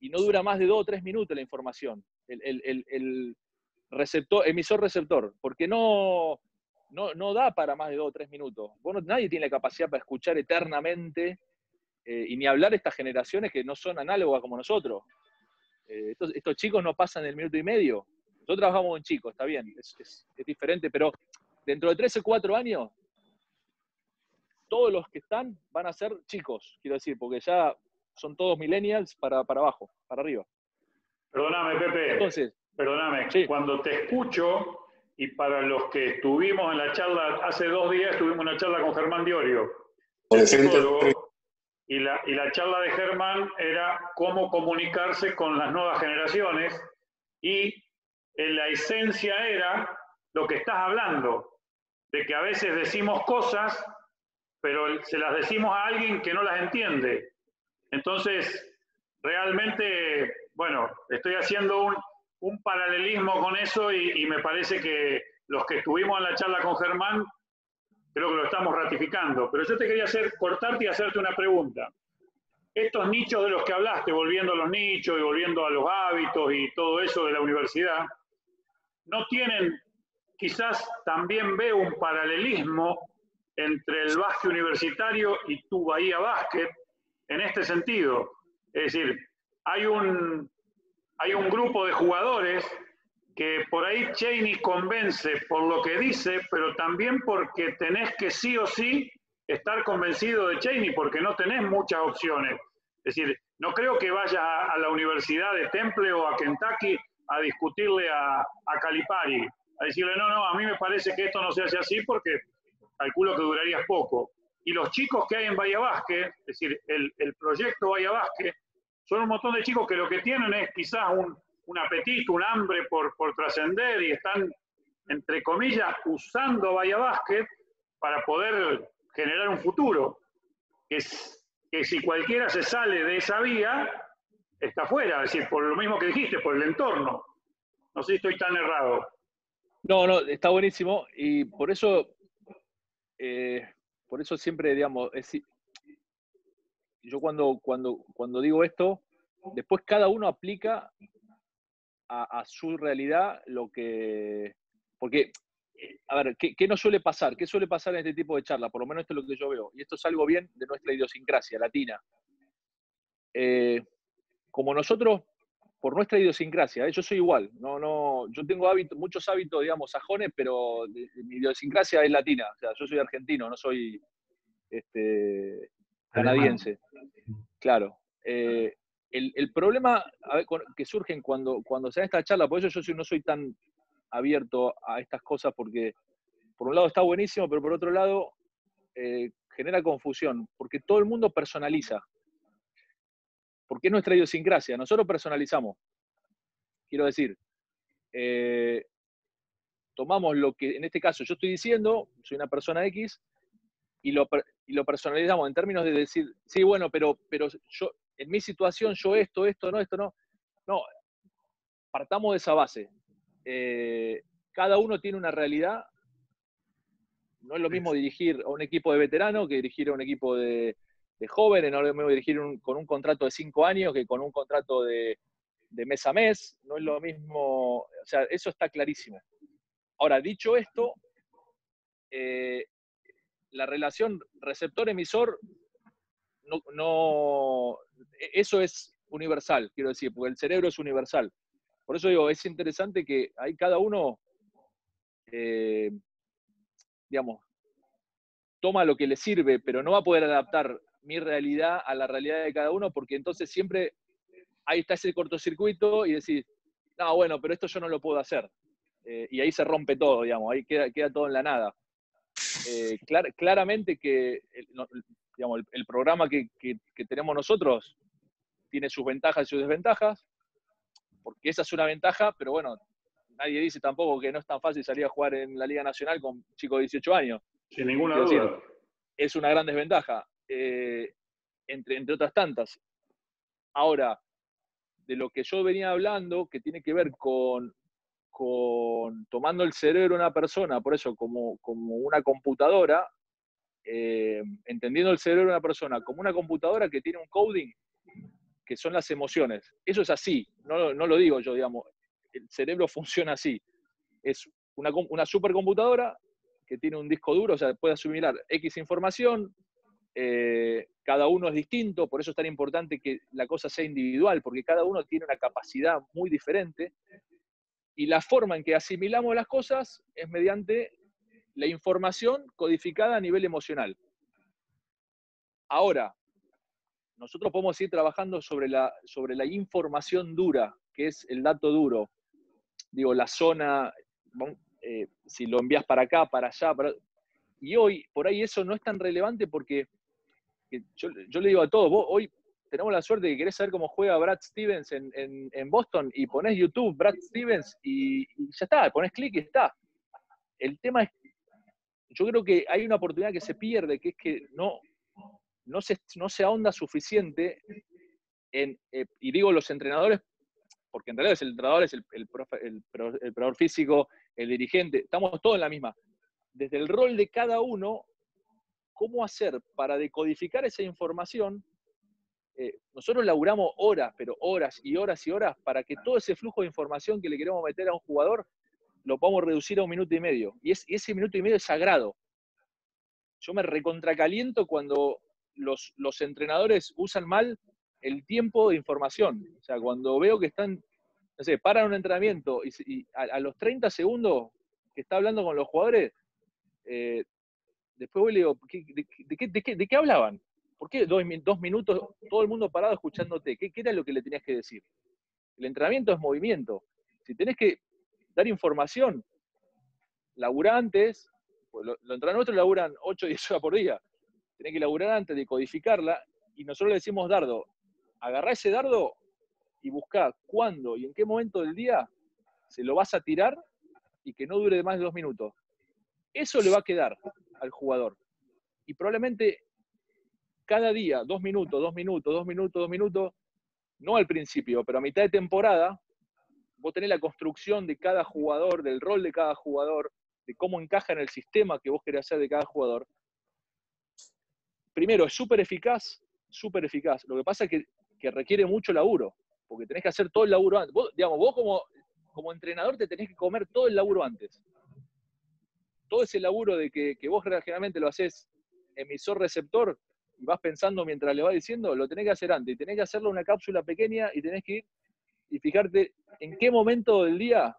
Y no dura más de 2 o 3 minutos la información. El emisor-receptor. Porque no da para más de 2 o 3 minutos. Nadie tiene la capacidad para escuchar eternamente, y ni hablar de estas generaciones que no son análogas como nosotros. Estos chicos no pasan el minuto y medio. Nosotros trabajamos con chicos, está bien, es diferente, pero dentro de 3 o 4 años, todos los que están van a ser chicos, quiero decir, porque ya son todos millennials para abajo, para arriba. Perdóname, Pepe. Entonces, perdóname, sí. Cuando te escucho, y para los que estuvimos en la charla, hace 2 días tuvimos una charla con Germán Diorio, el psicólogo, y la charla de Germán era cómo comunicarse con las nuevas generaciones, y en la esencia era lo que estás hablando, de que a veces decimos cosas, pero se las decimos a alguien que no las entiende. Entonces, realmente, bueno, estoy haciendo un paralelismo con eso y me parece que los que estuvimos en la charla con Germán, creo que lo estamos ratificando. Pero yo te quería cortarte y hacerte una pregunta. Estos nichos de los que hablaste, volviendo a los nichos y volviendo a los hábitos y todo eso de la universidad, ¿no tienen, quizás también veo un paralelismo entre el básquet universitario y tu Bahía Básquet en este sentido? Es decir, hay un grupo de jugadores que por ahí Chaney convence por lo que dice, pero también porque tenés que sí o sí estar convencido de Chaney, porque no tenés muchas opciones. Es decir, no creo que vayas a la Universidad de Temple o a Kentucky a discutirle a Calipari, a decirle, no, a mí me parece que esto no se hace así porque calculo que durarías poco. Y los chicos que hay en Bahía Básquet, es decir, el proyecto Bahía Básquet, son un montón de chicos que lo que tienen es quizás un apetito, un hambre por trascender y están, entre comillas, usando Bahía Básquet para poder generar un futuro. Que si cualquiera se sale de esa vía, está fuera, es decir, por lo mismo que dijiste, por el entorno. No sé si estoy tan errado. No, está buenísimo y por eso siempre, digamos, yo cuando digo esto, después cada uno aplica a su realidad lo que... Porque, a ver, ¿qué nos suele pasar? ¿Qué suele pasar en este tipo de charla? Por lo menos esto es lo que yo veo. Y esto es algo bien de nuestra idiosincrasia latina. Como nosotros, por nuestra idiosincrasia, yo soy igual. Yo tengo muchos hábitos, digamos, sajones, pero mi idiosincrasia es latina. O sea, yo soy argentino, no soy canadiense. Claro. El problema a ver, que surge cuando se da esta charla, por eso yo no soy tan abierto a estas cosas, porque por un lado está buenísimo, pero por otro lado genera confusión, porque todo el mundo personaliza. Porque es nuestra idiosincrasia, nosotros personalizamos. Quiero decir, tomamos lo que en este caso yo estoy diciendo, soy una persona X, y lo personalizamos en términos de decir, sí, bueno, pero yo, en mi situación, yo esto no. No, partamos de esa base. Cada uno tiene una realidad. No es lo mismo dirigir a un equipo de veteranos que dirigir a un equipo de jóvenes, no es lo mismo dirigir con un contrato de 5 años que con un contrato de mes a mes, no es lo mismo, o sea, eso está clarísimo. Ahora, dicho esto, la relación receptor-emisor, eso es universal, quiero decir, porque el cerebro es universal. Por eso digo, es interesante que ahí cada uno, digamos, toma lo que le sirve, pero no va a poder adaptar mi realidad a la realidad de cada uno, porque entonces siempre ahí está ese cortocircuito y decís, no, bueno, pero esto yo no lo puedo hacer. Y ahí se rompe todo, digamos, ahí queda todo en la nada. Claramente que digamos, el programa que tenemos nosotros tiene sus ventajas y sus desventajas, porque esa es una ventaja, pero bueno, nadie dice tampoco que no es tan fácil salir a jugar en la Liga Nacional con chicos de 18 años. Sin ninguna duda. Es una gran desventaja, entre otras tantas. Ahora, de lo que yo venía hablando, que tiene que ver con tomando el cerebro de una persona, por eso como una computadora, entendiendo el cerebro de una persona como una computadora que tiene un coding, que son las emociones. Eso es así, no lo digo yo, digamos, el cerebro funciona así. Es una supercomputadora que tiene un disco duro, o sea, puede asimilar X información, cada uno es distinto, por eso es tan importante que la cosa sea individual, porque cada uno tiene una capacidad muy diferente, y la forma en que asimilamos las cosas es mediante la información codificada a nivel emocional. Ahora, nosotros podemos ir trabajando sobre la información dura, que es el dato duro. Digo, la zona, si lo envías para acá, para allá, y hoy, por ahí eso no es tan relevante porque yo le digo a todos, vos hoy tenemos la suerte de que querés saber cómo juega Brad Stevens en Boston y ponés YouTube Brad Stevens y ya está, ponés clic y está. El tema es, yo creo que hay una oportunidad que se pierde, que es que no se ahonda suficiente y digo los entrenadores, porque en realidad el entrenador es el preparador físico, el dirigente, estamos todos en la misma. Desde el rol de cada uno, cómo hacer para decodificar esa información. Nosotros laburamos horas, pero horas y horas y horas, para que todo ese flujo de información que le queremos meter a un jugador lo podamos reducir a 1 minuto y medio. Y ese 1 minuto y medio es sagrado. Yo me recontracaliento cuando los entrenadores usan mal el tiempo de información. O sea, cuando veo que están, no sé, paran un entrenamiento y a los 30 segundos que está hablando con los jugadores, después voy y le digo, ¿de qué hablaban? ¿Por qué 2 minutos todo el mundo parado escuchándote? ¿Qué era lo que le tenías que decir? El entrenamiento es movimiento. Si tenés que dar información, laburá antes, pues los entrenadores laburan 8 o 10 horas por día. Tenés que laburar antes de codificarla, y nosotros le decimos dardo. Agarrá ese dardo y buscá cuándo y en qué momento del día se lo vas a tirar y que no dure más de 2 minutos. Eso le va a quedar al jugador. Y probablemente cada día, 2 minutos, 2 minutos, 2 minutos, 2 minutos, no al principio, pero a mitad de temporada, vos tenés la construcción de cada jugador, del rol de cada jugador, de cómo encaja en el sistema que vos querés hacer de cada jugador. Primero, es súper eficaz, súper eficaz. Lo que pasa es que requiere mucho laburo, porque tenés que hacer todo el laburo antes. Vos como entrenador te tenés que comer todo el laburo antes. Todo ese laburo de que vos generalmente lo haces emisor-receptor y vas pensando mientras le vas diciendo, lo tenés que hacer antes. Y tenés que hacerlo en una cápsula pequeña y tenés que ir y fijarte en qué momento del día,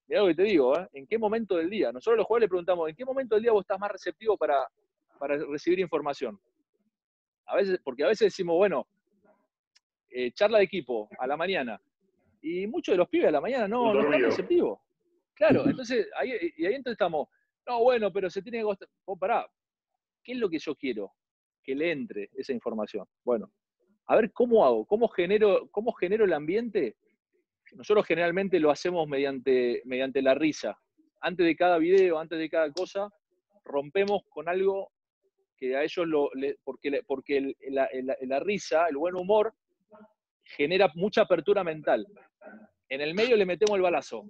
mirá lo que te digo, en qué momento del día. Nosotros los jugadores le preguntamos, ¿en qué momento del día vos estás más receptivo para recibir información? Porque a veces decimos, bueno, charla de equipo a la mañana. Y muchos de los pibes a la mañana no están receptivos. Claro, entonces ahí entonces estamos, no, bueno, pero se tiene que costar. Pará, ¿qué es lo que yo quiero? Que le entre esa información. Bueno, a ver cómo hago, cómo genero el ambiente. Nosotros generalmente lo hacemos mediante la risa. Antes de cada video, antes de cada cosa, rompemos con algo que a ellos porque la risa, el buen humor, genera mucha apertura mental. En el medio le metemos el balazo.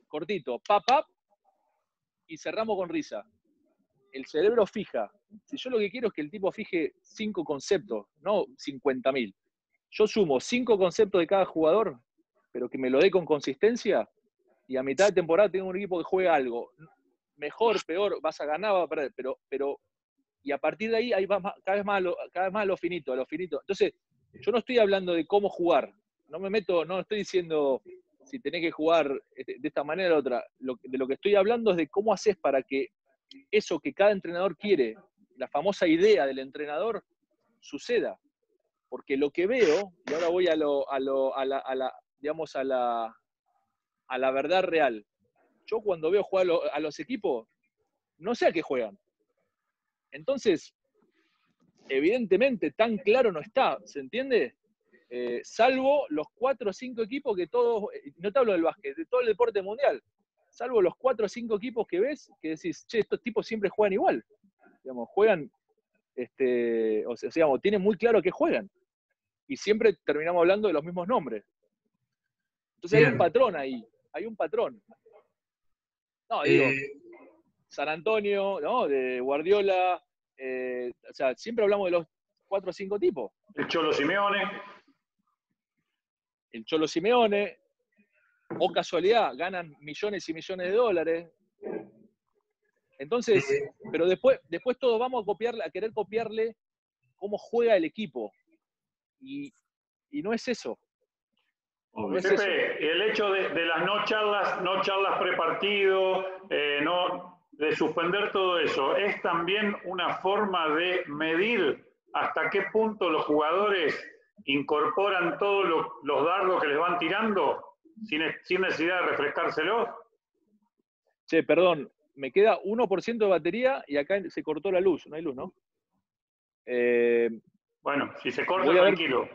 Cortito, pap, y cerramos con risa. El cerebro fija. Si yo lo que quiero es que el tipo fije 5 conceptos, no 50.000. Yo sumo 5 conceptos de cada jugador, pero que me lo dé con consistencia, y a mitad de temporada tengo un equipo que juega algo. Mejor, peor, vas a ganar, vas a perder, pero y a partir de ahí va cada vez más a lo finito, a lo finito. Entonces, yo no estoy hablando de cómo jugar, no estoy diciendo si tenés que jugar de esta manera o de otra. De lo que estoy hablando es de cómo haces para que eso que cada entrenador quiere, la famosa idea del entrenador, suceda. Porque lo que veo, y ahora voy a la verdad real. Yo cuando veo jugar a los equipos, no sé a qué juegan. Entonces, evidentemente, tan claro no está, ¿se entiende? Salvo los 4 o 5 equipos que todos, no te hablo del básquet, de todo el deporte mundial, salvo los 4 o 5 equipos que ves, que decís, che, estos tipos siempre juegan igual. Digamos, juegan, o sea, digamos, tienen muy claro qué juegan. Y siempre terminamos hablando de los mismos nombres. Entonces hay un patrón ahí, hay un patrón. No, digo, San Antonio, ¿no? De Guardiola, o sea, siempre hablamos de los 4 o 5 tipos. El Cholo Simeone. El Cholo Simeone, o casualidad, ganan millones y millones de dólares. Entonces, pero después todos vamos a querer copiarle cómo juega el equipo. Y no es eso. No es Pepe, eso. El hecho de las no charlas prepartido, de suspender todo eso, ¿es también una forma de medir hasta qué punto los jugadores incorporan todos los dardos que les van tirando sin necesidad de refrescárselos? Che, perdón, me queda 1% de batería y acá se cortó la luz. No hay luz, ¿no? Bueno, si se corta, tranquilo.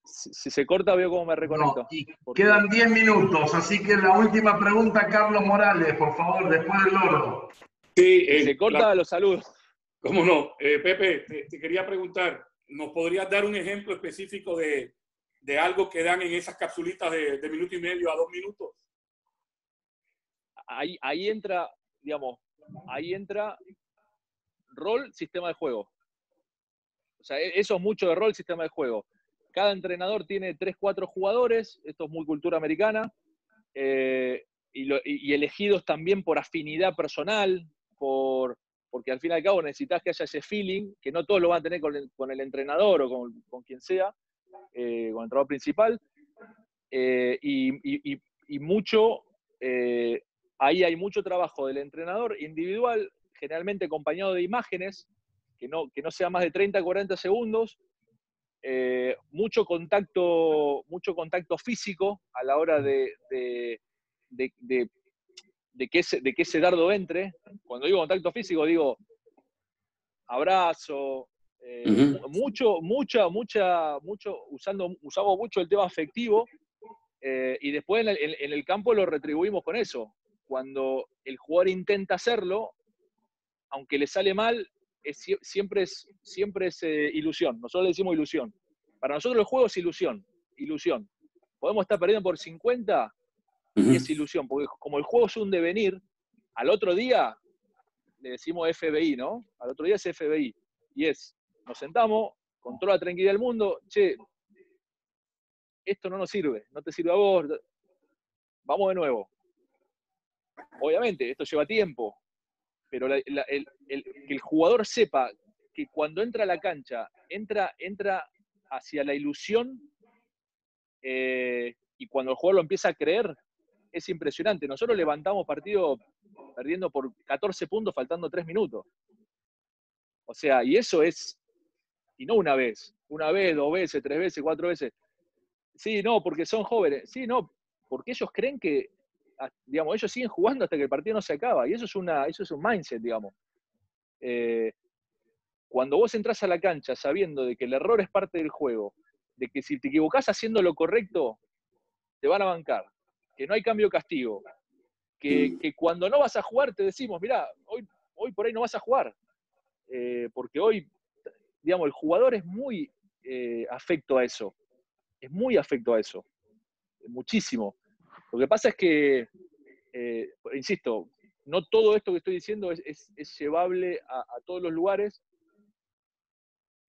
Si se corta, veo cómo me reconecto. No, quedan 10 minutos, así que la última pregunta, Carlos Morales, por favor, después del loro. Sí, si se corta, los saludos. ¿Cómo no? Pepe, te quería preguntar, ¿nos podrías dar un ejemplo específico de algo que dan en esas capsulitas de minuto y medio a 2 minutos? Ahí entra, digamos, rol, sistema de juego. O sea, eso es mucho de rol, sistema de juego. Cada entrenador tiene 3, 4 jugadores, esto es muy cultura americana, y elegidos también por afinidad personal, porque al fin y al cabo necesitas que haya ese feeling, que no todos lo van a tener con el entrenador o con quien sea, con el entrenador principal, y mucho, ahí hay mucho trabajo del entrenador individual, generalmente acompañado de imágenes, que no sea más de 30, 40 segundos, mucho contacto físico a la hora de que ese dardo entre. Cuando digo contacto físico, digo abrazo, usamos mucho el tema afectivo, y después en el campo lo retribuimos con eso. Cuando el jugador intenta hacerlo, aunque le sale mal, siempre es ilusión. Nosotros le decimos ilusión. Para nosotros el juego es ilusión. Podemos estar perdiendo por 50 y es ilusión, porque como el juego es un devenir, al otro día le decimos FBI, ¿no? Al otro día es FBI. Y nos sentamos, con toda la tranquilidad del mundo, che, esto no nos sirve, no te sirve a vos, vamos de nuevo. Obviamente, esto lleva tiempo, pero que el jugador sepa que cuando entra a la cancha, entra hacia la ilusión, y cuando el jugador lo empieza a creer, es impresionante. Nosotros levantamos partido perdiendo por 14 puntos, faltando 3 minutos. O sea, y eso es Y no una vez, 2 veces, 3 veces, 4 veces. Sí, no, porque son jóvenes. Sí, no, porque ellos creen que, digamos, ellos siguen jugando hasta que el partido no se acaba. Y eso es un mindset, digamos. Cuando vos entras a la cancha sabiendo de que el error es parte del juego, de que si te equivocás haciendo lo correcto, te van a bancar, que no hay cambio castigo, que cuando no vas a jugar te decimos, mirá, hoy por ahí no vas a jugar, porque hoy, digamos, el jugador es muy afecto a eso, muchísimo. Lo que pasa es que, insisto, no todo esto que estoy diciendo es llevable a todos los lugares,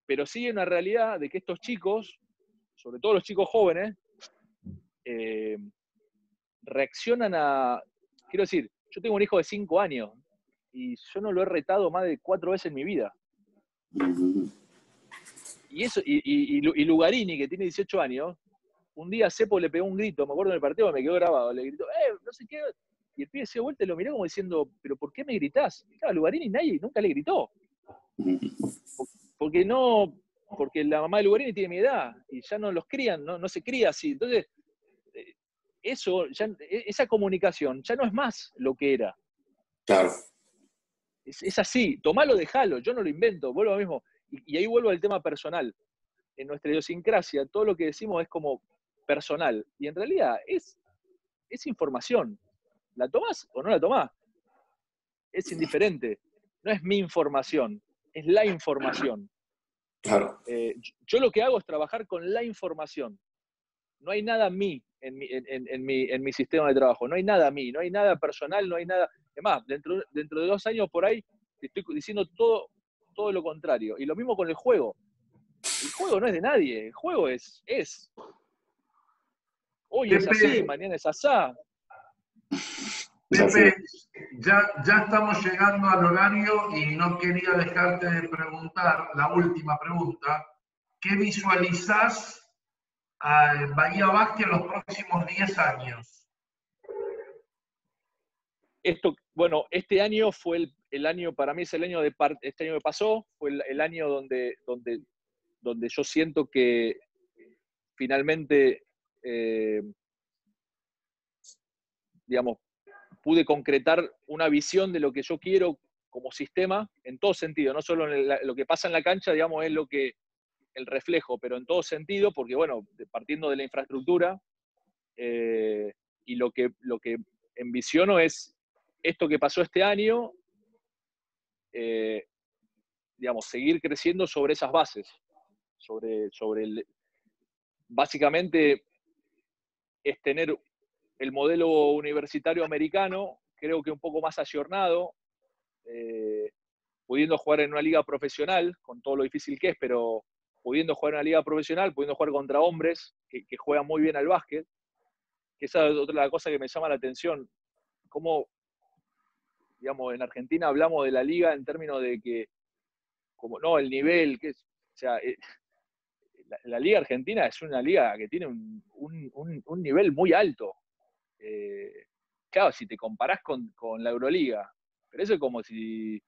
pero sí hay una realidad de que estos chicos, sobre todo los chicos jóvenes, reaccionan quiero decir, yo tengo un hijo de 5 años y yo no lo he retado más de 4 veces en mi vida. Y eso, y Lugarini, que tiene 18 años, un día a Cepo le pegó un grito, me acuerdo en el partido, me quedó grabado, le gritó, no sé qué, y el pibe se dio vuelta y lo miró como diciendo, pero ¿por qué me gritás? Y claro, Lugarini nadie nunca le gritó. Porque la mamá de Lugarini tiene mi edad, y ya no los crían, no se cría así. Entonces, esa comunicación ya no es más lo que era. Claro. Es así, tomalo, dejalo, yo no lo invento, vuelvo a lo mismo. Y ahí vuelvo al tema personal. En nuestra idiosincrasia, todo lo que decimos es como personal. Y en realidad es información. ¿La tomás o no la tomás? Es indiferente. No es mi información, es la información. Claro. Yo lo que hago es trabajar con la información. No hay nada mí en mi sistema de trabajo. No hay nada mí, no hay nada personal, no hay nada. Es más, dentro de 2 años por ahí te estoy diciendo todo lo contrario. Y lo mismo con el juego. El juego no es de nadie, el juego es. Hoy es así, mañana es asá. Pepe, ya estamos llegando al horario y no quería dejarte de preguntar, la última pregunta, ¿qué visualizás en Bahía Basket en los próximos 10 años? Bueno, este año fue el año, para mí es el año este año que pasó, fue el año donde yo siento que finalmente, digamos, pude concretar una visión de lo que yo quiero como sistema en todo sentido, no solo en lo que pasa en la cancha, digamos, es el reflejo, pero en todo sentido, porque bueno, partiendo de la infraestructura, y lo que envisiono es esto que pasó este año, digamos, seguir creciendo sobre esas bases, básicamente es tener el modelo universitario americano, creo que un poco más ayornado, pudiendo jugar en una liga profesional, con todo lo difícil que es, pero pudiendo jugar en una liga profesional, pudiendo jugar contra hombres que juegan muy bien al básquet, que esa es otra cosa que me llama la atención, cómo, digamos, en Argentina hablamos de la liga en términos de que, como no, el nivel, o sea, la liga argentina es una liga que tiene un nivel muy alto. Claro, si te comparás con la Euroliga, pero eso es como si,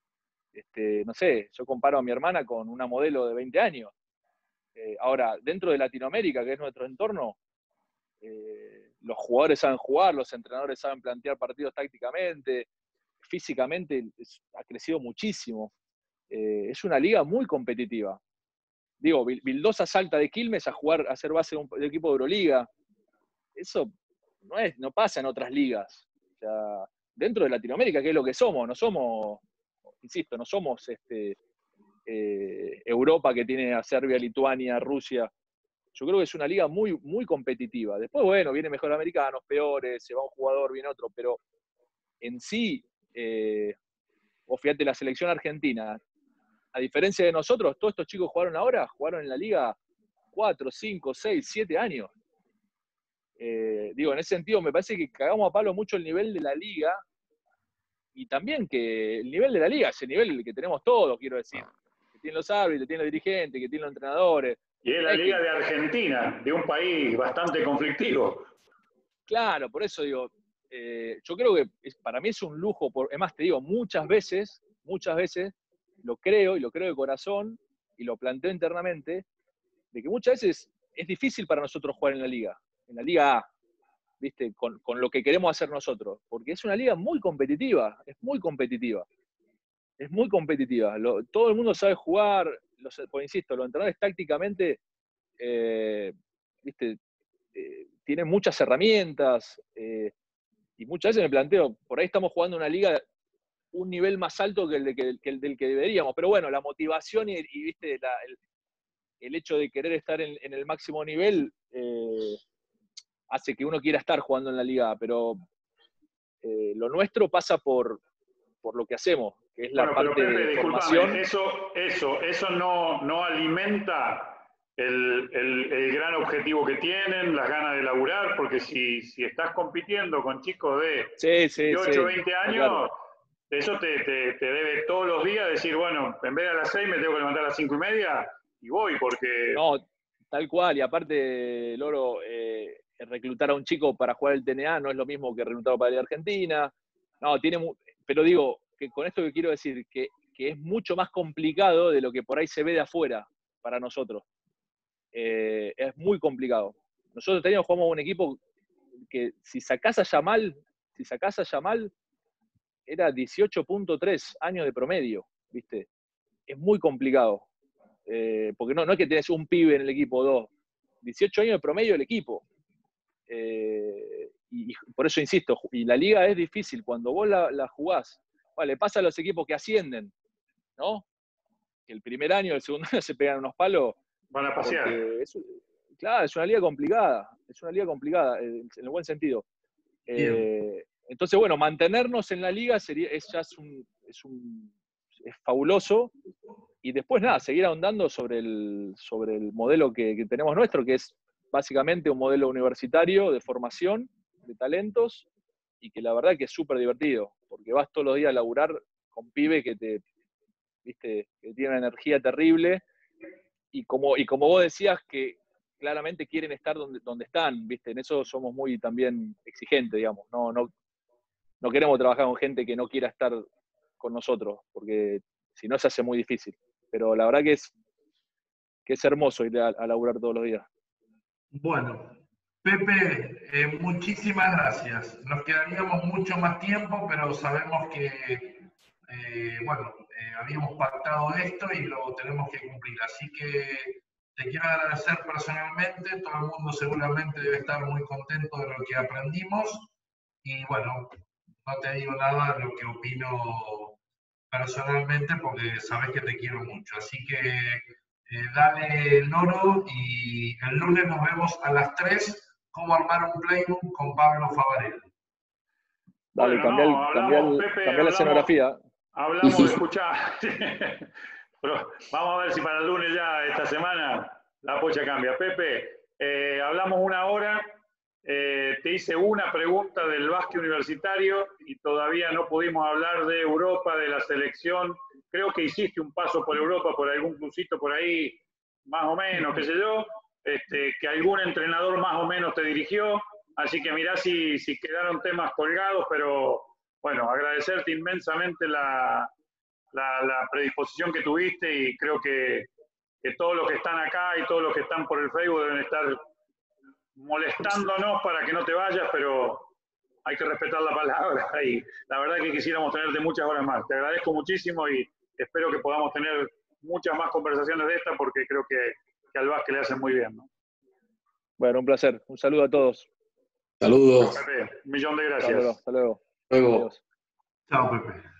no sé, yo comparo a mi hermana con una modelo de 20 años. Ahora, dentro de Latinoamérica, que es nuestro entorno, los jugadores saben jugar, los entrenadores saben plantear partidos tácticamente, físicamente ha crecido muchísimo. Es una liga muy competitiva. Digo, Vildosa salta de Quilmes a ser base de equipo de Euroliga. Eso no pasa en otras ligas. O sea, dentro de Latinoamérica, que es lo que somos, no somos, insisto, no somos Europa, que tiene a Serbia, Lituania, Rusia. Yo creo que es una liga muy, muy competitiva. Después, bueno, vienen mejores americanos, peores, se va un jugador, viene otro, pero en sí, vos fíjate, la selección argentina, a diferencia de nosotros, todos estos chicos jugaron en la liga 4, 5, 6, 7 años. Digo, en ese sentido, me parece que cagamos a palo mucho el nivel de la liga, y también que el nivel de la liga es el nivel que tenemos todos, quiero decir. Que tienen los árbitros, que tienen los dirigentes, que tienen los entrenadores. Y es la liga de Argentina, de un país bastante conflictivo. Claro, por eso digo, yo creo que para mí es un lujo, además te digo, muchas veces, lo creo y lo creo de corazón, y lo planteo internamente, de que muchas veces es difícil para nosotros jugar en la Liga A, ¿viste? Con lo que queremos hacer nosotros, porque es una liga muy competitiva, es muy competitiva. Es muy competitiva. Todo el mundo sabe jugar, pues insisto, los entrenadores tácticamente, ¿viste? Tienen muchas herramientas, y muchas veces me planteo, por ahí estamos jugando una liga un nivel más alto que el del que deberíamos, pero bueno, la motivación y ¿viste? El hecho de querer estar en el máximo nivel hace que uno quiera estar jugando en la liga, pero lo nuestro pasa por lo que hacemos, que es la Bueno, pero parte Pepe, de formación. discúlpame, eso no alimenta el gran objetivo que tienen, las ganas de laburar, porque si estás compitiendo con chicos de 18, 20 años, claro. eso te debe todos los días decir, bueno, en vez de a las 6 me tengo que levantar a las 5:30 y voy, porque... No, tal cual, y aparte, Loro, reclutar a un chico para jugar el TNA no es lo mismo que reclutarlo para la Argentina. No, pero digo, que con esto que quiero decir, que es mucho más complicado de lo que por ahí se ve de afuera para nosotros. Es muy complicado. Nosotros jugamos un equipo que si sacás a Yamal, era 18.3 años de promedio, ¿viste? Es muy complicado. Porque no es que tenés un pibe en el equipo, 2. 18 años de promedio del equipo. Y por eso insisto, y la liga es difícil. Cuando vos la jugás, le pasa a los equipos que ascienden, ¿no? Que el primer año, el segundo año se pegan unos palos. Van a pasear. Claro, es una liga complicada. Es una liga complicada, en el buen sentido. Entonces, bueno, mantenernos en la liga es fabuloso. Y después, nada, seguir ahondando sobre el modelo que tenemos nuestro, que es básicamente un modelo universitario de formación, de talentos, y que la verdad que es súper divertido, porque vas todos los días a laburar con pibes que ¿viste? Que tienen una energía terrible, y como vos decías, que claramente quieren estar donde están, ¿viste? En eso somos muy también exigentes, digamos. No queremos trabajar con gente que no quiera estar con nosotros, porque si no se hace muy difícil. Pero la verdad que es hermoso ir a laburar todos los días. Bueno, Pepe, muchísimas gracias. Nos quedaríamos mucho más tiempo, pero sabemos que, habíamos pactado esto y lo tenemos que cumplir. Así que te quiero agradecer personalmente. Todo el mundo seguramente debe estar muy contento de lo que aprendimos. Y bueno, no te digo nada de lo que opino personalmente porque sabes que te quiero mucho. Así que dale, Loro, y el lunes nos vemos a las 3, cómo armar un playbook con Pablo Favarelli. Dale, Bueno, cambiar la escenografía. Hablamos de escuchar. Pero vamos a ver si para el lunes ya, esta semana, la pocha cambia. Pepe, hablamos una hora. Te hice una pregunta del básquet universitario y todavía no pudimos hablar de Europa, de la selección. Creo que hiciste un paso por Europa, por algún crucito por ahí, más o menos, qué sé yo, que algún entrenador más o menos te dirigió. Así que mirá si quedaron temas colgados, pero bueno, agradecerte inmensamente la predisposición que tuviste, y creo que todos los que están acá y todos los que están por el Facebook deben estar molestándonos para que no te vayas, pero hay que respetar la palabra, y la verdad que quisiéramos tenerte muchas horas más. Te agradezco muchísimo y espero que podamos tener muchas más conversaciones de esta, porque creo que al básquet le hacen muy bien, ¿no? Bueno, un placer. Un saludo a todos. Saludos. Pepe, un millón de gracias. Hasta luego. Luego. Adiós. Chao, Pepe.